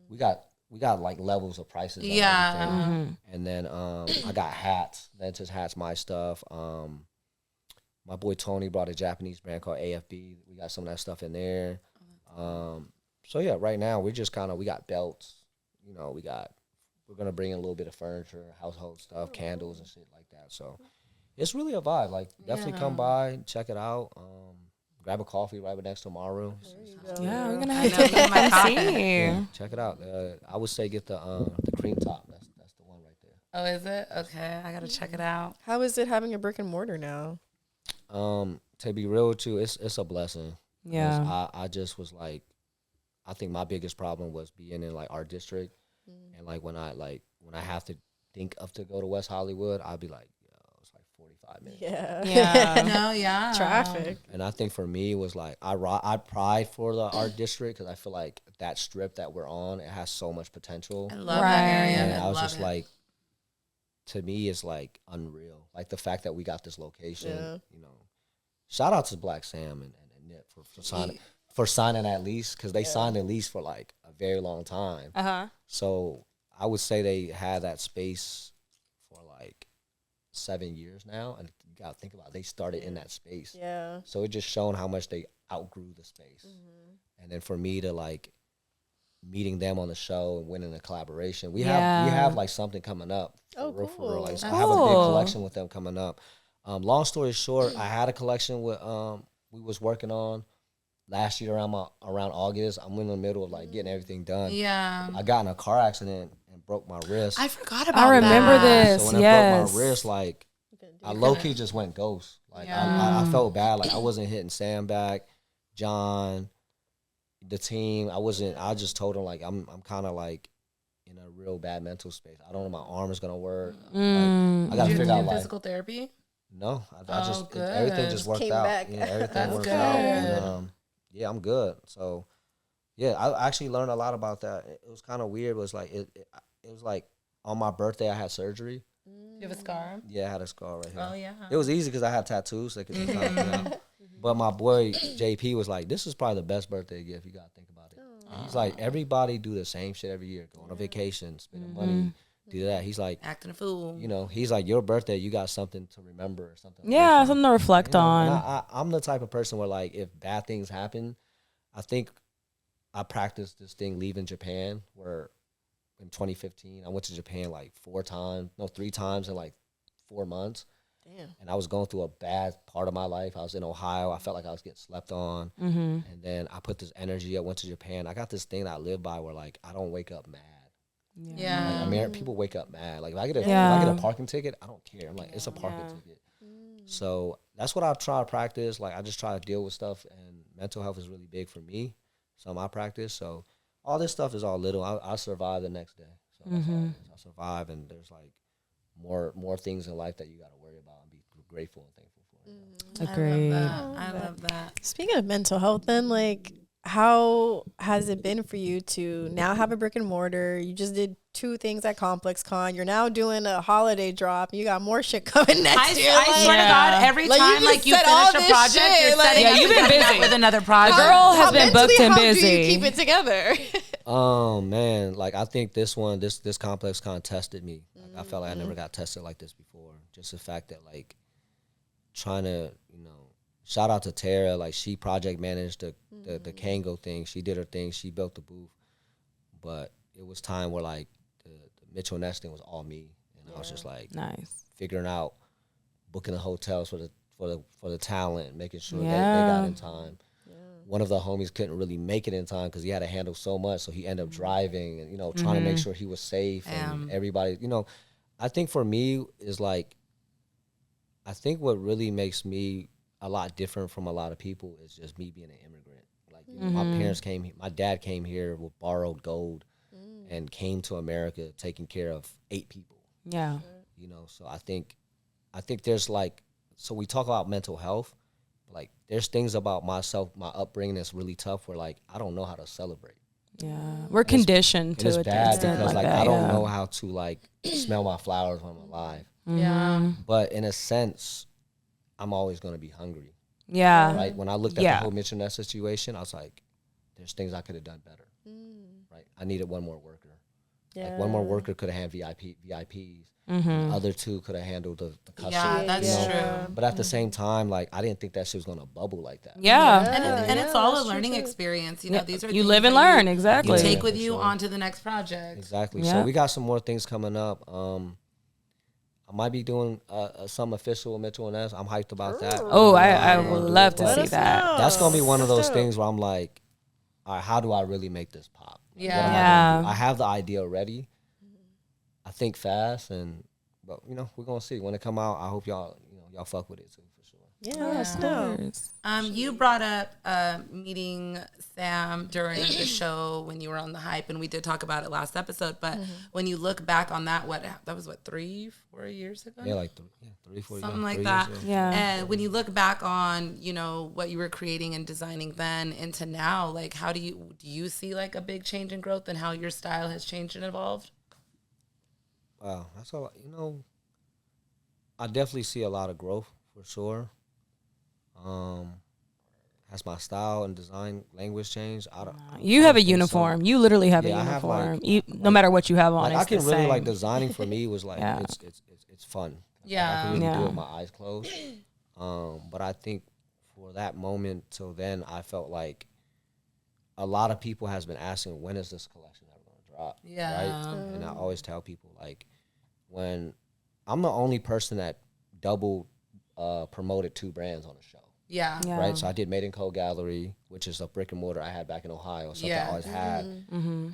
We got like levels of prices. And then I got hats, vintage hats, my stuff. My boy Tony brought a Japanese brand called AFB. We got some of that stuff in there. So yeah, right now we just we got belts. We're gonna bring in a little bit of furniture, household stuff, candles and shit like that. So it's really a vibe. Like definitely come by, check it out. Grab a coffee right next to Maru. Yeah, we're gonna have to get my coffee. Yeah, check it out. I would say get the cream top. That's the one right there. Oh, is it? Okay, I gotta check it out. How is it having a brick and mortar now? To be real with you, it's a blessing. Yeah. I just was like, I think my biggest problem was being in like our district, and like when I have to think of to go to West Hollywood, I'd be like, it's like 45 minutes. Yeah. Traffic. And I think for me it was like I pride for the art district because I feel like that strip that we're on, it has so much potential. I love that area. And I was just like, to me, it's like unreal. Like the fact that we got this location, shout out to Black Sam and Nip for signing that lease because they signed a lease for like a very long time. So I would say they had that space for like 7 years now, and you gotta think about it, they started in that space. Yeah. So it just shown how much they outgrew the space. And then for me to like meeting them on the show and winning a collaboration, we have like something coming up. For real. Like, so I have a big collection with them coming up. Long story short, I had a collection with we was working on last year around August. I'm in the middle of like getting everything done. Yeah. I got in a car accident and broke my wrist. I forgot about that. I remember this. So when I broke my wrist, like I low key just went ghost. Like I felt bad. Like I wasn't hitting Sam back, John, the team. I just told him like I'm kind of like in a real bad mental space. I don't know my arm is gonna work. Like, I gotta figure out like physical therapy. No, I just everything just worked out. Back. Yeah, everything worked out. And, I'm good. So yeah, I actually learned a lot about that. It was kind of weird. It was like it was like on my birthday I had surgery. You have a scar? Yeah, I had a scar right here. Oh, yeah. It was easy because I have tattoos. So But my boy JP was like, this is probably the best birthday gift. You got to think about it. He's like, everybody do the same shit every year. Go on a vacation, spend money, do that. He's like, acting a fool. You know, he's like, your birthday, you got something to remember or something. Yeah, something to reflect on. And I'm the type of person where, like, if bad things happen, I think I practiced this thing leaving Japan where in 2015, I went to Japan like 3 times in like 4 months. Damn. And I was going through a bad part of my life. I was in Ohio. I felt like I was getting slept on. And then I put this energy. I went to Japan. I got this thing that I live by where, like, I don't wake up mad. Yeah. Like, people wake up mad. Like, if I get a parking ticket, I don't care. I'm like, it's a parking ticket. So that's what I try to practice. Like, I just try to deal with stuff, and mental health is really big for me. So my practice. So all this stuff is all little. I survive the next day. So that's all it is. I survive, and there's like more things in life that you got to worry about and be grateful and thankful for. Agreed. I love that. Speaking of mental health, then, like, how has it been for you to now have a brick and mortar? You just did 2 things at Complex Con. You're now doing a holiday drop. You got more shit coming next year. I swear to God, every time you finish a project, you're setting up you've been busy with another project. The girl has been booked and busy. How do you keep it together? Man, like, I think this Complex Con tested me. Like, I felt like I never got tested like this before. Just the fact that, like, trying to, shout out to Tara. Like, she project managed the Kango thing. She did her thing. She built the booth. But it was time where, like, the Mitchell Ness thing was all me. And I was just, like, figuring out, booking the hotels for the talent, making sure they got in time. One of the homies couldn't really make it in time because he had to handle so much. So he ended up driving and, trying to make sure he was safe and everybody, I think for me is like, I think what really makes me a lot different from a lot of people is just me being an immigrant. Like, my parents my dad came here with borrowed gold and came to America taking care of 8 people. Yeah. So I think there's like, so we talk about mental health, like there's things about myself, my upbringing that's really tough where, like, I don't know how to celebrate. Yeah. We're conditioned to it. It's bad because like that, I don't know how to, like, smell my flowers when I'm alive. Yeah. But in a sense, I'm always going to be hungry. Yeah. Right? When I looked at the whole Mitchell Ness situation, I was like, there's things I could have done better. Right? I needed one more worker. Yeah. Like, one more worker could have had VIPs. The other 2 could have handled the customers. Yeah, that's true. But at the same time, like, I didn't think that shit was going to bubble like that. Yeah. And it's all a learning experience. These are you live and learn. Exactly. You take with you onto the next project. Exactly. Yeah. So we got some more things coming up. I might be doing some official with Mitchell and Ness. I'm hyped about that. Oh, I would love to see that. That's going to be one of those things where I'm like, all right, how do I really make this pop? Yeah. I have the idea ready. I think fast, but we're going to see. When it come out, I hope y'all fuck with it too, for sure. Yeah. You brought up meeting Sam during the show when you were on the hype, and we did talk about it last episode. But when you look back on that, that was 3-4 years ago? Yeah, like 3-4 years. Something like that. Yeah. And when you look back on, what you were creating and designing then into now, like, how do you see like a big change in growth and how your style has changed and evolved? Wow, that's all. I definitely see a lot of growth for sure. Has my style and design language changed? You have a uniform. So. You literally have a uniform. No matter what you have on, I can really like designing. For me was like it's fun. Yeah, I can really do it with my eyes closed. But I think for that moment till then, I felt like a lot of people has been asking, when is this collection ever going to drop? Yeah, right. And I always tell people, like, when I'm the only person that double promoted 2 brands on a show. Yeah. Right. So I did Made in Co Gallery, which is a brick and mortar I had back in Ohio. Something I always had.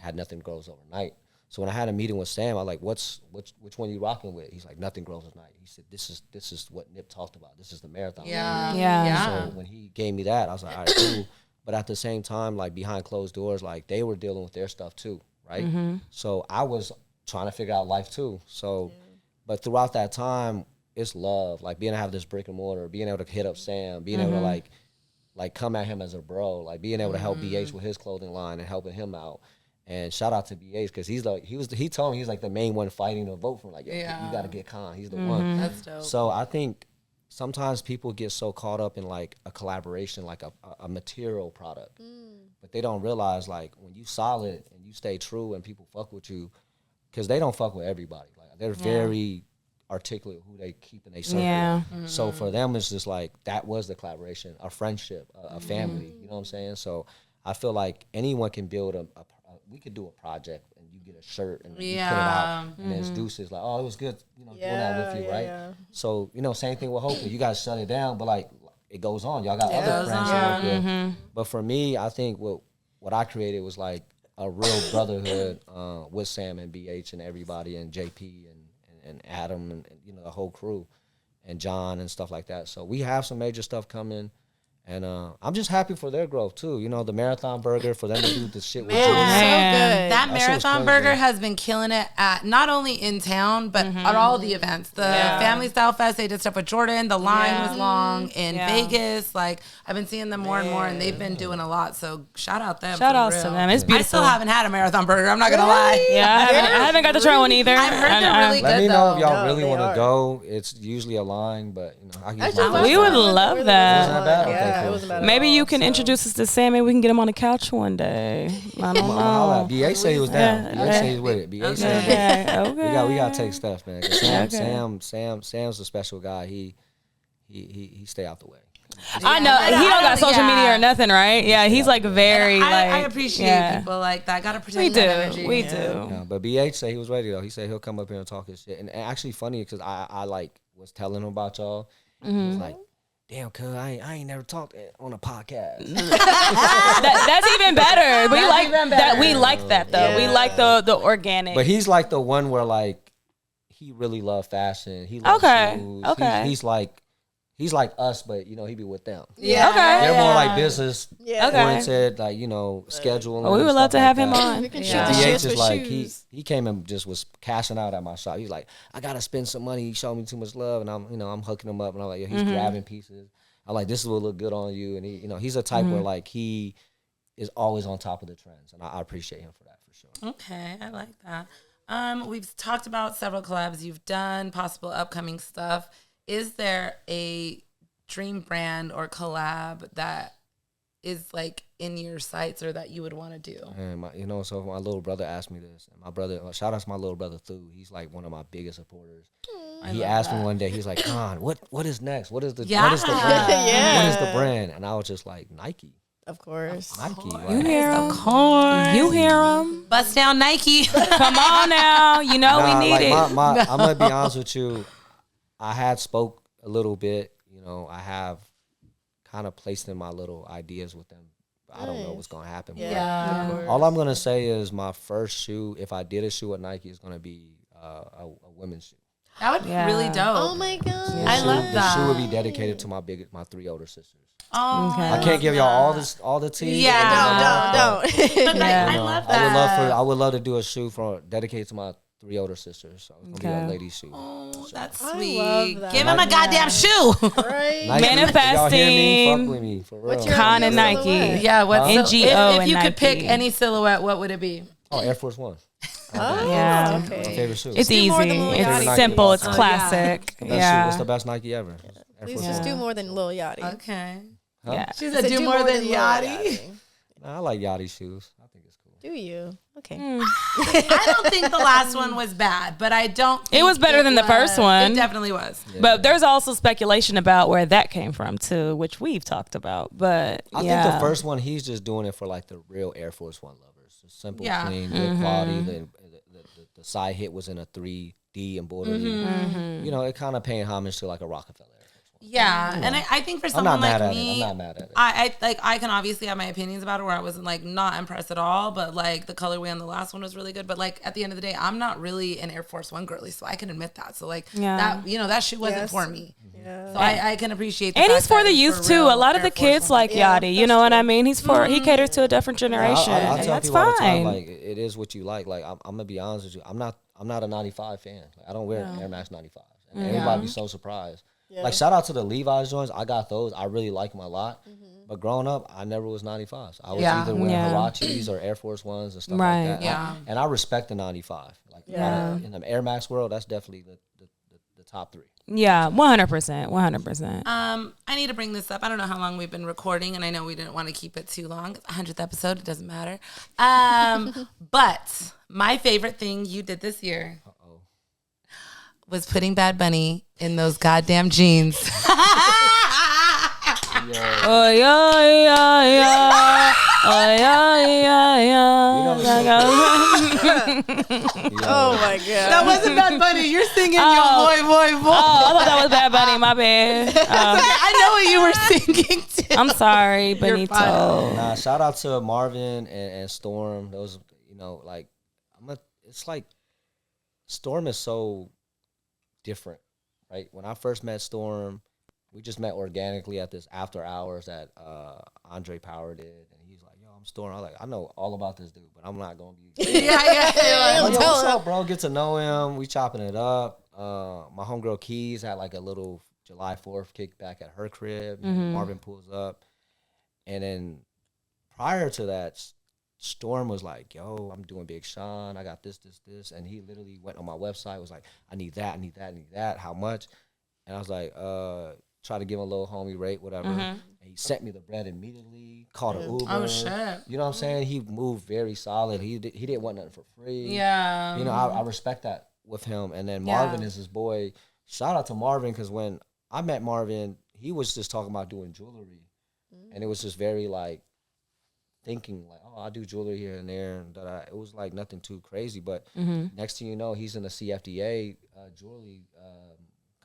Had nothing grows overnight. So when I had a meeting with Sam, I was like, which one you rocking with? He's like, nothing grows overnight. He said, this is what Nip talked about. This is the marathon. Yeah. So when he gave me that, I was like, all right, cool. But at the same time, like, behind closed doors, like, they were dealing with their stuff too, right? So I was trying to figure out life too. So, but throughout that time, it's love, like being able to have this brick and mortar, being able to hit up Sam, being able to like come at him as a bro, like being able to help BH with his clothing line and helping him out. And shout out to BH because he told me he's like the main one fighting to vote for him. Like, you got to get Khan. He's the one. That's dope. So I think sometimes people get so caught up in like a collaboration, like a material product, but they don't realize like when you solid and you stay true and people fuck with you, because they don't fuck with everybody. Like they're very articulate who they keep in their circle. Yeah. So for them, it's just like that was the collaboration, a friendship, a family. You know what I'm saying? So I feel like anyone can build we could do a project and you get a shirt and you put it out and then it's deuces like, oh, it was good, doing that with you, right? Yeah. So, same thing with Hopefully. You guys shut it down, but like it goes on. Y'all got other friends that work good. But for me, I think what I created was like a real brotherhood with Sam and BH and everybody and JP and Adam and the whole crew and John and stuff like that. So we have some major stuff coming. And I'm just happy for their growth too. The Marathon Burger, for them to do the shit with you. So good. That Marathon Burger has been killing it at not only in town but at all the events. The Family Style Fest, they did stuff with Jordan. The line was long in Vegas. Like I've been seeing them more and more, and they've been doing a lot. So shout out them. Shout outs to them. It's beautiful. I still haven't had a Marathon Burger. I'm not gonna lie. Yeah, I haven't got to try one either. I've heard they're really good. Let me know if y'all really want to go. It's usually a line, but I can use my we would love that. Wasn't that bad? It wasn't bad. Maybe you can introduce us to Sam and we can get him on the couch one day. I don't know. BA said he was down. BA said he's with it. BA said okay. We gotta take steps, man. Sam's a special guy. He stay out the way. I know he don't got social media or nothing, right? Yeah, he's like very I appreciate people like that. Gotta protect that energy. We do. Yeah, but BH said he was ready though. He said he'll come up here and talk his shit. And actually funny because I like was telling him about y'all. He was like, damn, cuz I ain't never talked on a podcast. That's even better. We like that. We like that though. Yeah. We like the organic. But he's like the one where like he really loves fashion. He loves shoes. Okay. He's like us, but he be with them. Yeah. Okay. They're more like business oriented, like schedule. We would love to have him on. We can shoot the shit is with like shoes. he came and just was cashing out at my shop. He's like, I gotta spend some money. He showed me too much love, and I'm hooking him up, and I'm like, he's grabbing pieces. I'm like, this will look good on you, and he's a type where like he is always on top of the trends, and I appreciate him for that for sure. Okay, I like that. We've talked about several collabs you've done, possible upcoming stuff. Is there a dream brand or collab that is like in your sights or that you would want to do? And so my little brother asked me this, and my brother, shout out to my little brother Thu. He's like one of my biggest supporters. He asked me one day, he's like, Con, what is next? What is the brand? What is the brand? And I was just like, Nike. Of course. Nike. You hear him. Of course. You hear him. Bust down Nike. Come on now. We need it. I'm going to be honest with you. I had spoke a little bit. I have kind of placed in my little ideas with them. But I don't know what's going to happen. Yeah. All I'm going to say is my first shoe, if I did a shoe at Nike, is going to be a women's shoe. That would be really dope. Oh my God. I love that. The shoe would be dedicated to my 3 older sisters. Oh, okay. I can't give y'all all the tea. Yeah, don't. But I love that. I would love to do a shoe dedicated to my 3 older sisters. So it's gonna be a lady shoe. Oh, that's sweet. That. Give him a goddamn shoe. Right. Manifesting. Y'all hear me? Fuck with me for real. What's your Con and Nike. Yeah. NGO if you Nike. could pick any silhouette, what would it be? Oh, Air Force One. Yeah. Okay. My favorite shoe. It's easy. It's simple. It's classic. Yeah. It's the best Nike ever. Please just do more than Lil Yachty. Okay. Huh? Yeah. She said do more than Yachty. I like Yachty shoes. I think it's cool. Do you? Okay. I don't think the last one was bad, but I don't think it was better than the first one. It definitely was. Yeah. But there's also speculation about where that came from too, which we've talked about. But I think the first one, he's just doing it for like the real Air Force One lovers. Just simple, clean, good quality. The side hit was in a 3D embroidery. It kind of paying homage to like a Rockefeller. Yeah, and I think for someone like me, I'm not mad at it. I can obviously have my opinions about it where I wasn't like not impressed at all, but like the colorway on the last one was really good. But like at the end of the day, I'm not really an Air Force One girly, so I can admit that. So like that shoe wasn't for me. Yeah. So I can appreciate that. And he's for the youth too. A lot of the kids like Yachty. You know what I mean? He caters to a different generation. I tell that's people all the fine. time, like it is what you like. Like I'm gonna be honest with you. I'm not a 95 fan. Like, I don't wear Air Max 95s, and everybody be so surprised. Yeah. Like shout out to the Levi's joints. I got those. I really like them a lot. But growing up, I never was 95s. I was either wearing Huaraches or Air Force Ones and stuff like that. Yeah. And I respect the 95. Like in the Air Max world, that's definitely the top 3. Yeah, 100%, 100%. I need to bring this up. I don't know how long we've been recording, and I know we didn't want to keep it too long. It's 100th episode. It doesn't matter. But my favorite thing you did this year was putting Bad Bunny in those goddamn jeans. Oh yeah, yeah, yeah. Oh yeah, yeah, yeah. Oh my god, that wasn't Bad Bunny. You're singing your boy. Oh, I thought that was Bad Bunny. My bad. Okay, I know what you were singing too. I'm sorry, Benito. Nah, shout out to Marvin and Storm. Those, like, it's like Storm is so different, right? When I first met Storm, we just met organically at this after hours that Andre Power did, and he's like, "Yo, I'm Storm." I was like, "I know all about this dude, but I'm not gonna be." yeah. Like, yo, what's up, bro? Get to know him. We chopping it up. My homegirl Keys had like a little July 4th kickback at her crib. Marvin pulls up, and then prior to that, Storm was like, "Yo, I'm doing Big Sean. I got this, and he literally went on my website. Was like, "I need that. How much?" And I was like, try to give him a little homie rate, whatever. And he sent me the bread immediately, called an Uber. Oh, shit. You know what I'm saying? He moved very solid. He didn't want nothing for free. Yeah. I respect that with him. And then Marvin is his boy. Shout out to Marvin, because when I met Marvin, he was just talking about doing jewelry. And it was just very, like, thinking, like, oh, I do jewelry here and there. And it was, like, nothing too crazy. But next thing you know, he's in the CFDA jewelry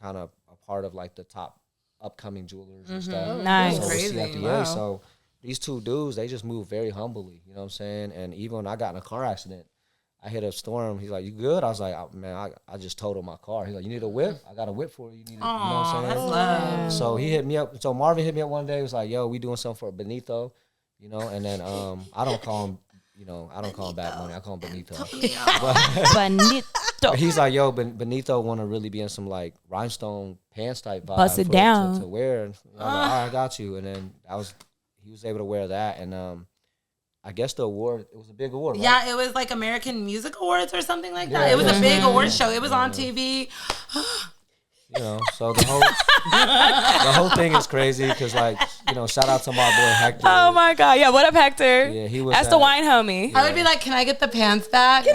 kind of a part of, like, the top upcoming jewelers and stuff. Nice. So Crazy. CFDA, Wow. so these two dudes, they just move very humbly, you know what I'm saying? And even when I got in a car accident, I hit up Storm. He's like, "You good?" I was like, "Man, I just totaled my car." He's like, "You need a whip? I got a whip for you. You know what I'm saying?" That's love. So he hit me up. So Marvin hit me up one day. He was like, "Yo, we doing something for Benito," and then I don't call him, I don't call him Bad Money. I call him Benito. Benito. He's like, "Yo, Benito want to really be in some like rhinestone pants type vibe. Bust it down. To wear." And I was like, "All right, I got you." And then he was able to wear that, and I guess the award, it was a big award, right? Yeah, it was like American Music Awards or something like that. It was a big award show. It was on TV. So the whole thing is crazy because, like, shout out to my boy Hector. Oh my God. Yeah, what up, Hector? Yeah, he was. That's the wine homie. I would be like, "Can I get the pants back?"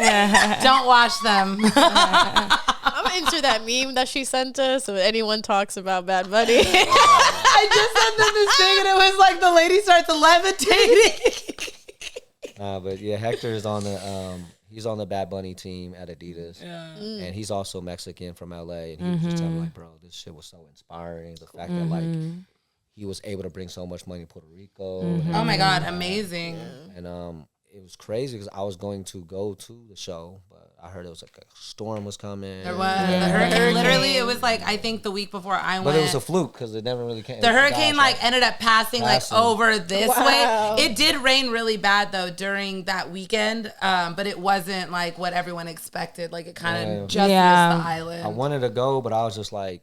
Don't wash them. I'm into that meme that she sent us. So anyone talks about Bad Bunny. I just sent them this thing, and it was like the lady starts levitating. But yeah, Hector is on the he's on the Bad Bunny team at Adidas, and he's also Mexican from LA. And he was just telling me, like, "Bro, this shit was so inspiring. The fact that like he was able to bring so much money to Puerto Rico. Oh my God, amazing! And it was crazy because I was going to go to the show, but I heard it was like a storm was coming. There was the hurricane. Literally, it was like I think the week before I went. But it was a fluke because it never really came. The hurricane ended up passing like over this way. It did rain really bad though during that weekend, but it wasn't like what everyone expected. Like it kind of just missed the island. I wanted to go, but I was just like,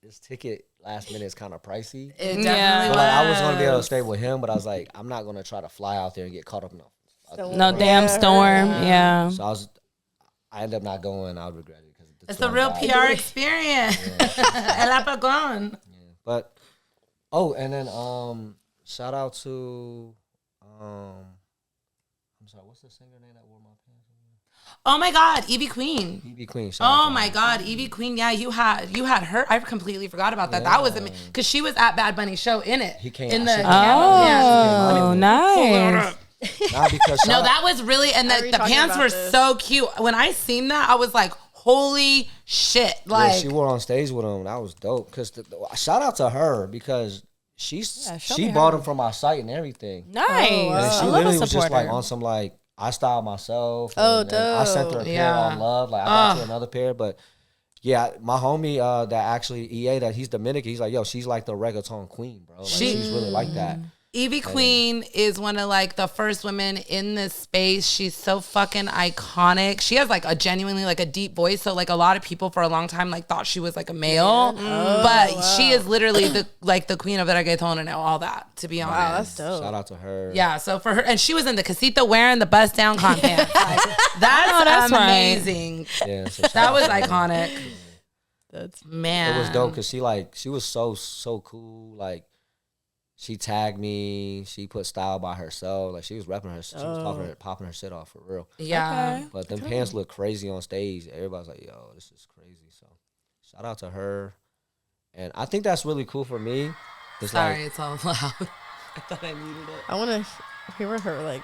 this ticket last minute is kind of pricey. It definitely was. Like, I was gonna be able to stay with him, but I was like, I'm not gonna try to fly out there and get caught up in no damn storm. Yeah. So I ended up not going. I would regret it because it's a real PR experience. El apagón. Yeah. But and then shout out to I'm sorry, what's the singer name that wore my pants? Oh my God, Evie Queen. Evie Queen. Oh my God, Evie Queen. Yeah, you had her. I completely forgot about that. That was amazing because she was at Bad Bunny's show in it. He came in the nice. No, that was really, and the pants were so cute. When I seen that, I was like, holy shit. Like, she wore on stage with him. That was dope. Because shout out to her because she bought them from our site and everything. Nice. And she literally was just like on some like, I styled myself. Dope. I sent her a pair on love. Like, I got you another pair. But yeah, my homie that actually, EA, that he's Dominican, he's like, yo, she's like the reggaeton queen, bro. Like, she's really like that. Evie Queen is one of like the first women in this space. She's so fucking iconic. She has like a genuinely like a deep voice. So like a lot of people for a long time like thought she was like a male, but she is literally the queen of the reggaeton and all that. To be honest, wow, that's dope. Shout out to her. Yeah, so for her, and she was in the casita wearing the bust down con pants. Like, that's amazing. Right. Yeah, so that was iconic. That's man. It was dope because she was so cool. Like she tagged me. She put style by herself. Like she was repping her. She was popping her shit off for real. Yeah. Okay. But them pants look crazy on stage. Everybody's like, yo, this is crazy. So shout out to her. And I think that's really cool for me. Sorry, it's all loud. I thought I muted it. I want to hear her like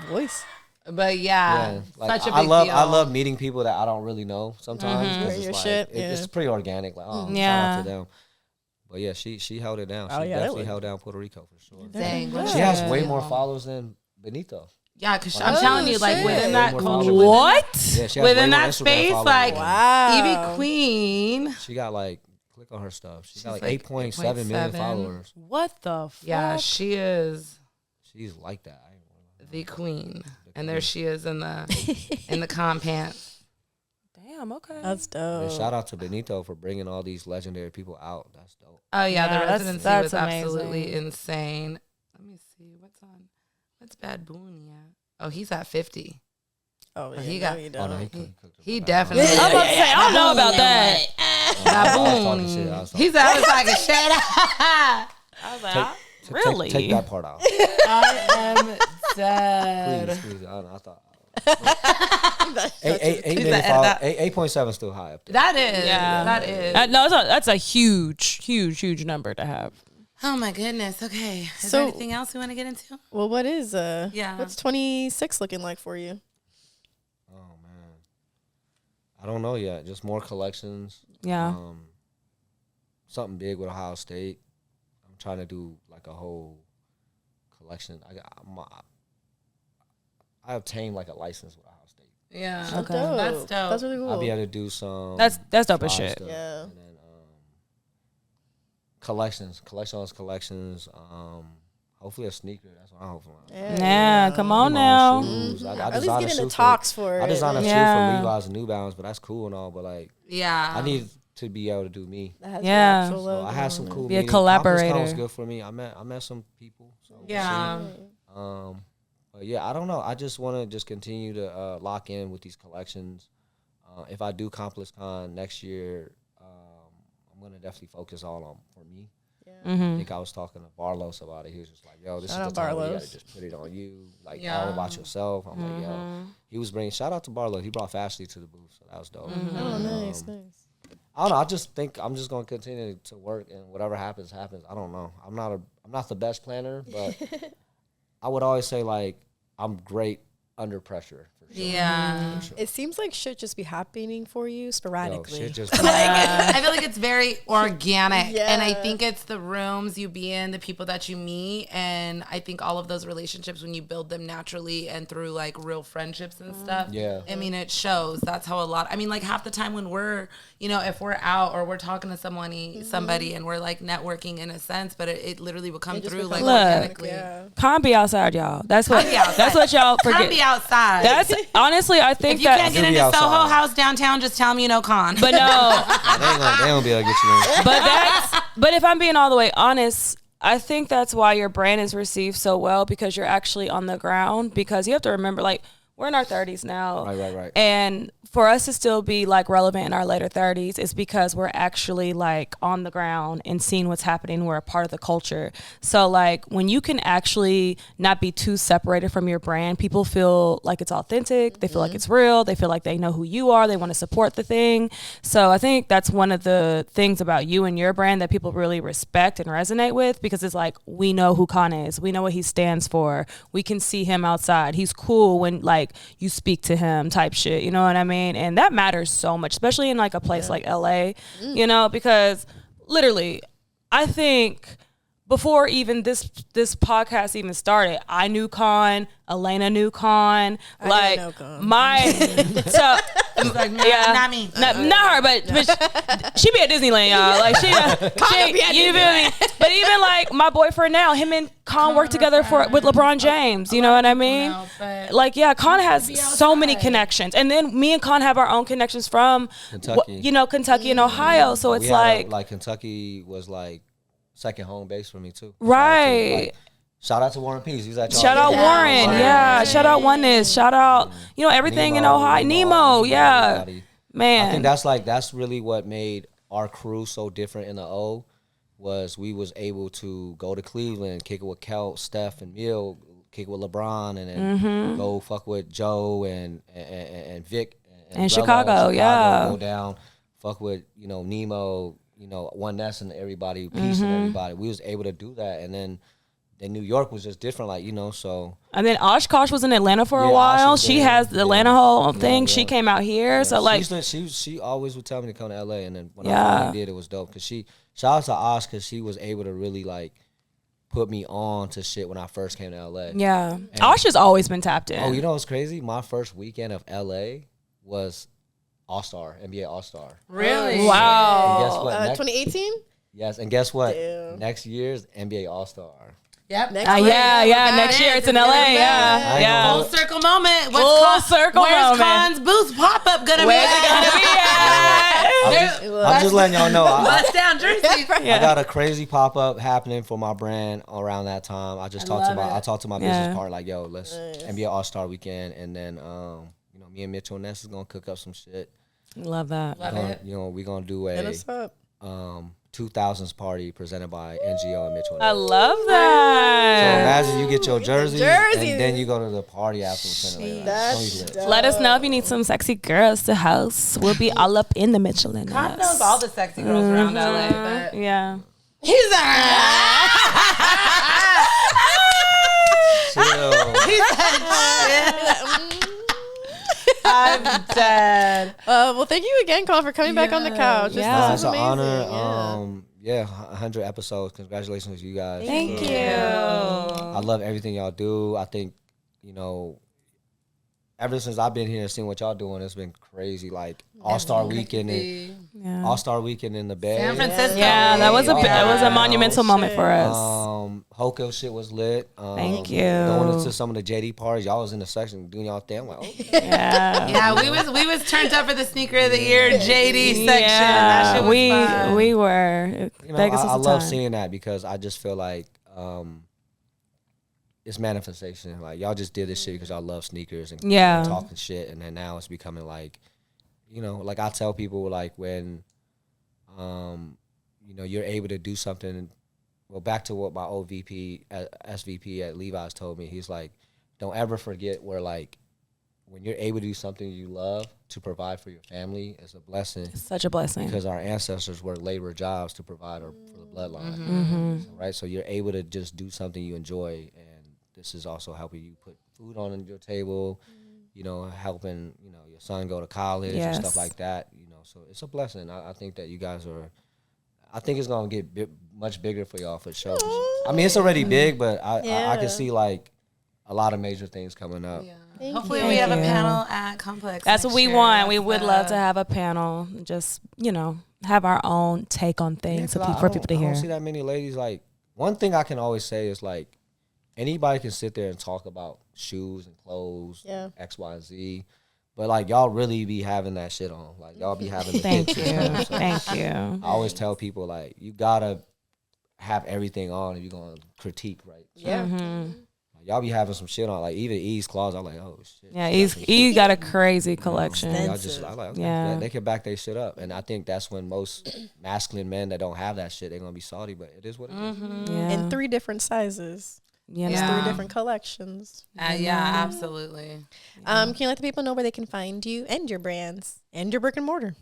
voice. But yeah, like, such a big deal. I love meeting people that I don't really know sometimes. Your It's, shit, it's pretty organic. Like, shout out to them. But yeah, she held it down. She definitely held down Puerto Rico for sure. Dang, she has way more followers than Benito. Yeah, because I'm telling you, like within that within that space, like wow. Evie Queen, she got like click on her stuff. She got like 8.7 million followers. What the fuck? Yeah, she is. She's like that. The queen, and there she is in the con pants. Damn, okay, that's dope. And shout out to Benito for bringing all these legendary people out. That's dope. Oh yeah, the residency was amazing. Absolutely insane. Let me see what's Bad Bunny at? Oh, he's at 50. Oh, yeah, he got. He definitely. I was about to say, I don't know about that. He's always like a shut up. I was like, really? Take that part out. I am dead. Please. I thought. 8.7 is still high up there. That is. Yeah. That is. No, that's a huge number to have. Oh my goodness. Okay. Is there anything else we want to get into? Well, what's 26 looking like for you? Oh man, I don't know yet. Just more collections. Yeah. Something big with Ohio State. I'm trying to do like a whole collection. I obtained like a license with Ohio State. Yeah. Okay. That's dope. That's really cool. I'll be able to do some. That's dope as shit. Yeah. And then collections. Hopefully a sneaker. That's what I'm hoping. Yeah, come on now. Shoes. I at least get in the talks for it. I designed a shoe for Levi's and New Balance, but that's cool and all. But like, I need to be able to do me. So I had some cool. Be a collaborator. Was good for me. I met some people. So but yeah, I don't know. I just want to just continue to lock in with these collections. If I do ComplexCon next year, I'm gonna definitely focus all on for me. I think I was talking to Barlos about it. He was just like, "Yo, this is the time where you gotta just put it on you, like all about yourself." I'm like, "Yo," he was bringing. Shout out to Barlos. He brought Fastly to the booth, so that was dope. Oh, nice. I don't know. I just think I'm just gonna continue to work, and whatever happens. I don't know. I'm not the best planner, but I would always say like I'm great under pressure. For sure. Yeah. For sure. It seems like shit just be happening for you sporadically. Shit just I feel like it's very organic. And I think it's the rooms you be in, the people that you meet. And I think all of those relationships, when you build them naturally and through like real friendships and stuff. Yeah. I mean, it shows. That's how like half the time when we're, if we're out or we're talking to somebody and we're like networking in a sense, but it literally will come through like organically. Yeah. Can't be outside, y'all. That's what y'all forget. Can't be outside. That's honestly, I think if you can't get into Soho House downtown, just tell me you know con. But no, they don't be able to get you in. But if I'm being all the way honest, I think that's why your brand is received so well, because you're actually on the ground. Because you have to remember, like, we're in our 30s now. Right. And for us to still be like relevant in our later 30s is because we're actually like on the ground and seeing what's happening. We're a part of the culture. So like when you can actually not be too separated from your brand, people feel like it's authentic. They feel like it's real. They feel like they know who you are. They want to support the thing. So I think that's one of the things about you and your brand that people really respect and resonate with, because it's like, we know who Khan is. We know what he stands for. We can see him outside. He's cool when like you speak to him type shit. You know what I mean? And that matters so much, especially in like a place like LA, because literally I think before even this podcast even started, I knew Khan, Elaina knew Khan, like not me, not her, but she be at Disneyland, y'all. Like she you feel me? But even like my boyfriend now, him and Con worked together with LeBron James. You know what I mean? Like, yeah, Con has so many connections. And then me and Con have our own connections from Kentucky, Kentucky and Ohio. So it's like Kentucky was like second home base for me too. Right. Shout out to Warren Peace. He's at Shout out Warren. Yeah. Shout out Oneness. Shout out, everything in Ohio. Nemo. Yeah. Everybody. Man. I think that's really what made our crew so different in the O, was we was able to go to Cleveland, kick it with Kel, Steph, and Mill, kick it with LeBron, and then go fuck with Joe and Vic. And Chicago, Go down, fuck with, Nemo, Oneness and everybody, Peace and everybody. We was able to do that, and then New York was just different, so. And then Oshkosh was in Atlanta for a while. She has the Atlanta whole thing. She came out here, so like. She always would tell me to come to LA, and then when I finally did, it was dope. Cause shout out to Osh, cause she was able to really like put me on to shit when I first came to LA. Yeah, Osh has always been tapped in. Oh, you know what's crazy? My first weekend of LA was All-Star, NBA All-Star. Really? Wow. And guess what? 2018? Yes, and guess what? Damn. Next year's NBA All-Star. Yep. Next year it's in LA. Yeah. Full circle moment. Where's Con's booth pop-up gonna be at? I'm just letting y'all know. Bust down Jersey. I got a crazy pop-up happening for my brand around that time. I talked to my business partner, like, yo, let's NBA All-Star weekend, and then me and Mitchell Ness is gonna cook up some shit. Love that. We're gonna do a 2000s party presented by NGO and Mitchell Ness. I love that. So imagine you get your jersey and then you go to the party afterwards. Let us know if you need some sexy girls to host. We'll be all up in the Mitchell Ness. God knows all the sexy girls around LA. But yeah. He's I'm dead. Well, thank you again, Colin, for coming back on the couch. It's an honor. 100 episodes. Congratulations to you guys. Thank you. I love everything y'all do. I think, ever since I've been here and seen what y'all doing, it's been crazy. Like All-Star Weekend in the Bay. San Francisco. Yeah, that was a monumental moment for us. Hoco shit was lit. Thank you. Going into some of the JD parties, y'all was in the section doing y'all thing. I'm like, oh. Yeah, we was turned up for the Sneaker of the Year JD section. That shit was fun. We were. I love seeing that, because I just feel like it's manifestation. Like, y'all just did this shit because y'all love sneakers and talking shit, and then now it's becoming like, like I tell people, like, when you're able to do something. Well, back to what my old SVP at Levi's told me. He's like, don't ever forget where, like, when you're able to do something you love to provide for your family, it's a blessing. It's such a blessing. Because our ancestors worked labor jobs to provide for the bloodline. Right? So you're able to just do something you enjoy, and this is also helping you put food on your table, helping, your son go to college and stuff like that. So it's a blessing. I think that you guys I think it's going to get much bigger for y'all for sure. I mean, it's already big, but I can see, like, a lot of major things coming up. Yeah. Hopefully we have a panel at Complex. That's what we want. We would love to have a panel. Just, have our own take on things for people to hear. I don't see that many ladies. Like, one thing I can always say is, like, anybody can sit there and talk about shoes and clothes, X, Y, and Z. But, like, y'all really be having that shit on. Like, y'all be having the Thank you. Thank you. I always tell people, like, you got to have everything on if you're going to critique, right? So, like, y'all be having some shit on. Like, even E's closet, I'm like, oh, shit. Yeah, E got a crazy collection. Y'all just, I'm like, okay, they can back their shit up. And I think that's when most masculine men that don't have that shit, they're going to be salty. But it is what it is. Yeah. In 3 different sizes. It's 3 different collections. Absolutely. Can you let the people know where they can find you and your brands and your brick and mortar?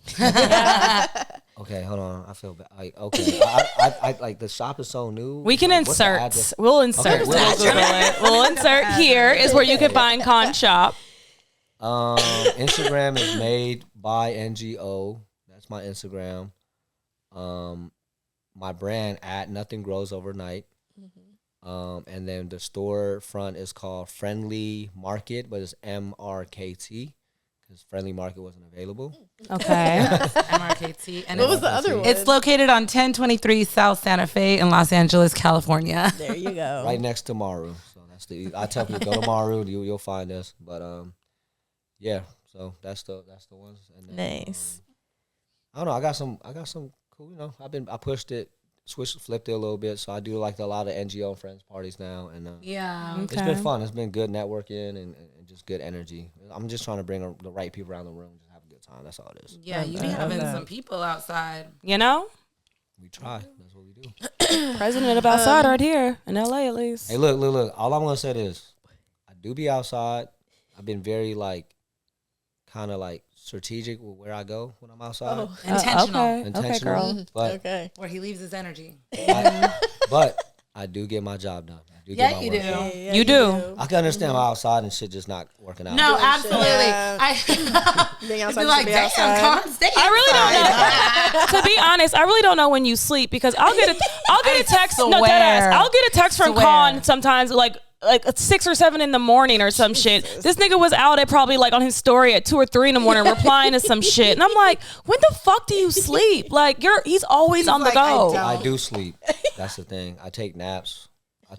Okay, hold on. I feel bad. I like, the shop is so new. We can insert. We'll insert. Okay, we'll insert. Here is where you can find Con Shop. Instagram is made by NGO. That's my Instagram. My brand at Nothing Grows Overnight. And then the store front is called Friendly Market, but it's MRKT, because Friendly Market wasn't available. Okay. MRKT. And what was the other one? It's located on 1023 South Santa Fe in Los Angeles, California. There you go. Right next to Maru. So that's I tell people go to Maru, you'll find us. But yeah. So that's the ones. And then, nice. I don't know. I got some cool. I pushed it, flipped it a little bit. So I do like a lot of NGO and friends parties now, and it's been fun. It's been good networking and just good energy. I'm just trying to bring the right people around the room, just have a good time. That's all it is. Yeah, you be having some people outside. You know. We try. That's what we do. President of outside right here in LA, at least. Hey, look. All I'm gonna say is, I do be outside. I've been very kind of strategic with where I go when I'm outside. Oh. Intentional. Okay, girl. But where he leaves his energy. But I do get my job done. You do. Yeah, you do. I can understand why outside and shit just not working out. No, absolutely. Being outside, be like, damn, Con, stay I really don't know. To be honest, I really don't know when you sleep because I'll get a text. No, deadass. I'll get a text from Con sometimes like 6 or 7 in the morning or some shit. This nigga was out at probably on his story at 2 or 3 in the morning replying to some shit. And I'm like, when the fuck do you sleep? He's always on the go. I do sleep. That's the thing. I take naps. I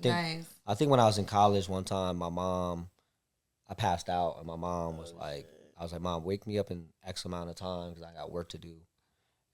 think when I was in college one time, I passed out and my mom was I was like, Mom, wake me up in X amount of time because I got work to do.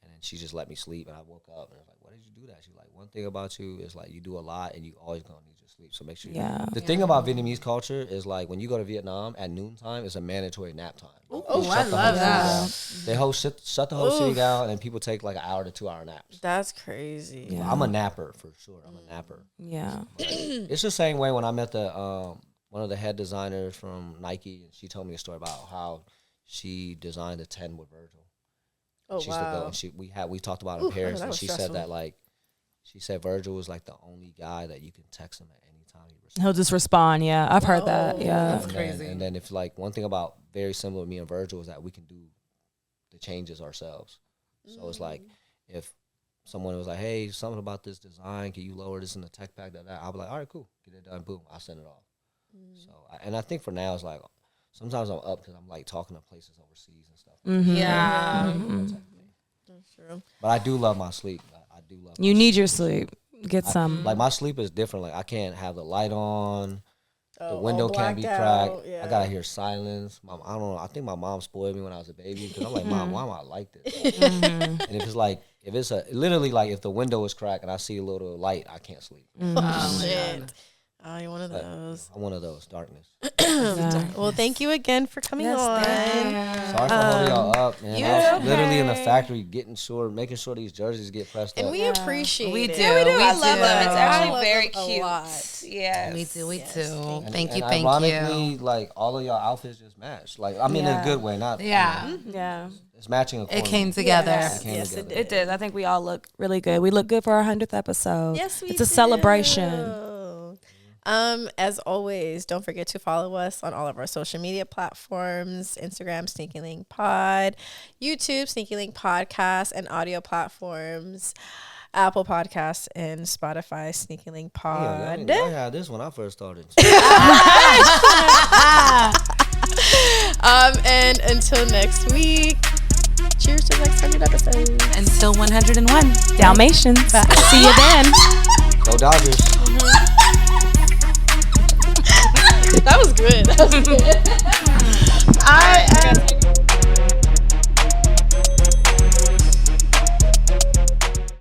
And then she just let me sleep and I woke up and I was like, why did you do that? She's like, one thing about you is you do a lot and you always gonna need your sleep. So make sure The thing about Vietnamese culture is when you go to Vietnam at noontime, it's a mandatory nap time. Oh, I love that. They shut the whole city down and people take an hour to 2 hour naps. That's crazy. Yeah. I'm a napper for sure. I'm a napper. Yeah. It's the same way when I met one of the head designers from Nike, and she told me a story about how she designed a 10 with Virgil. Oh, she used to go and we talked about it in Paris, and she said that she said Virgil was the only guy that you can text him at any time. He'll just respond. Yeah, I've heard that. Yeah, that's crazy. And then if one thing about very similar to me and Virgil is that we can do the changes ourselves. So it's if someone was like, hey, something about this design, can you lower this in the tech pack? I'll be like, all right, cool, get it done, boom, I'll send it off. So I think for now it's sometimes I'm up because I'm talking to places overseas and stuff. Yeah. That's true. But I do love my sleep. I do love. You need your sleep. Get some. My sleep is different. I can't have the light on. The window can't be cracked. Yeah. I gotta hear silence. I don't know. I think my mom spoiled me when I was a baby because I'm like, Mom, why am I like this? And if it's literally if the window is cracked and I see a little light, I can't sleep. Oh shit. Oh, you're one of those. I'm one of those. Darkness. Well, thank you again for coming on. Sorry for holding y'all up, man. I was literally in the factory making sure these jerseys get pressed up. And we appreciate it. We do. Yeah, we do. We love them. It's actually very cute. Yeah. We do. Thank you. Ironically, all of y'all outfits just match. In a good way. Not. Yeah. Yeah. It's matching accordingly. It came together. Yes, it did. I think we all look really good. We look good for our 100th episode. Yes, we It's a celebration. As always, don't forget to follow us on all of our social media platforms: Instagram, Sneaky Link Pod, YouTube, Sneaky Link Podcast, and audio platforms, Apple Podcasts and Spotify, Sneaky Link Pod. I had this when I first started. And until next week, cheers to the next 100 episodes. Until 101. Dalmatians. See you then. Go Dodgers. That was good.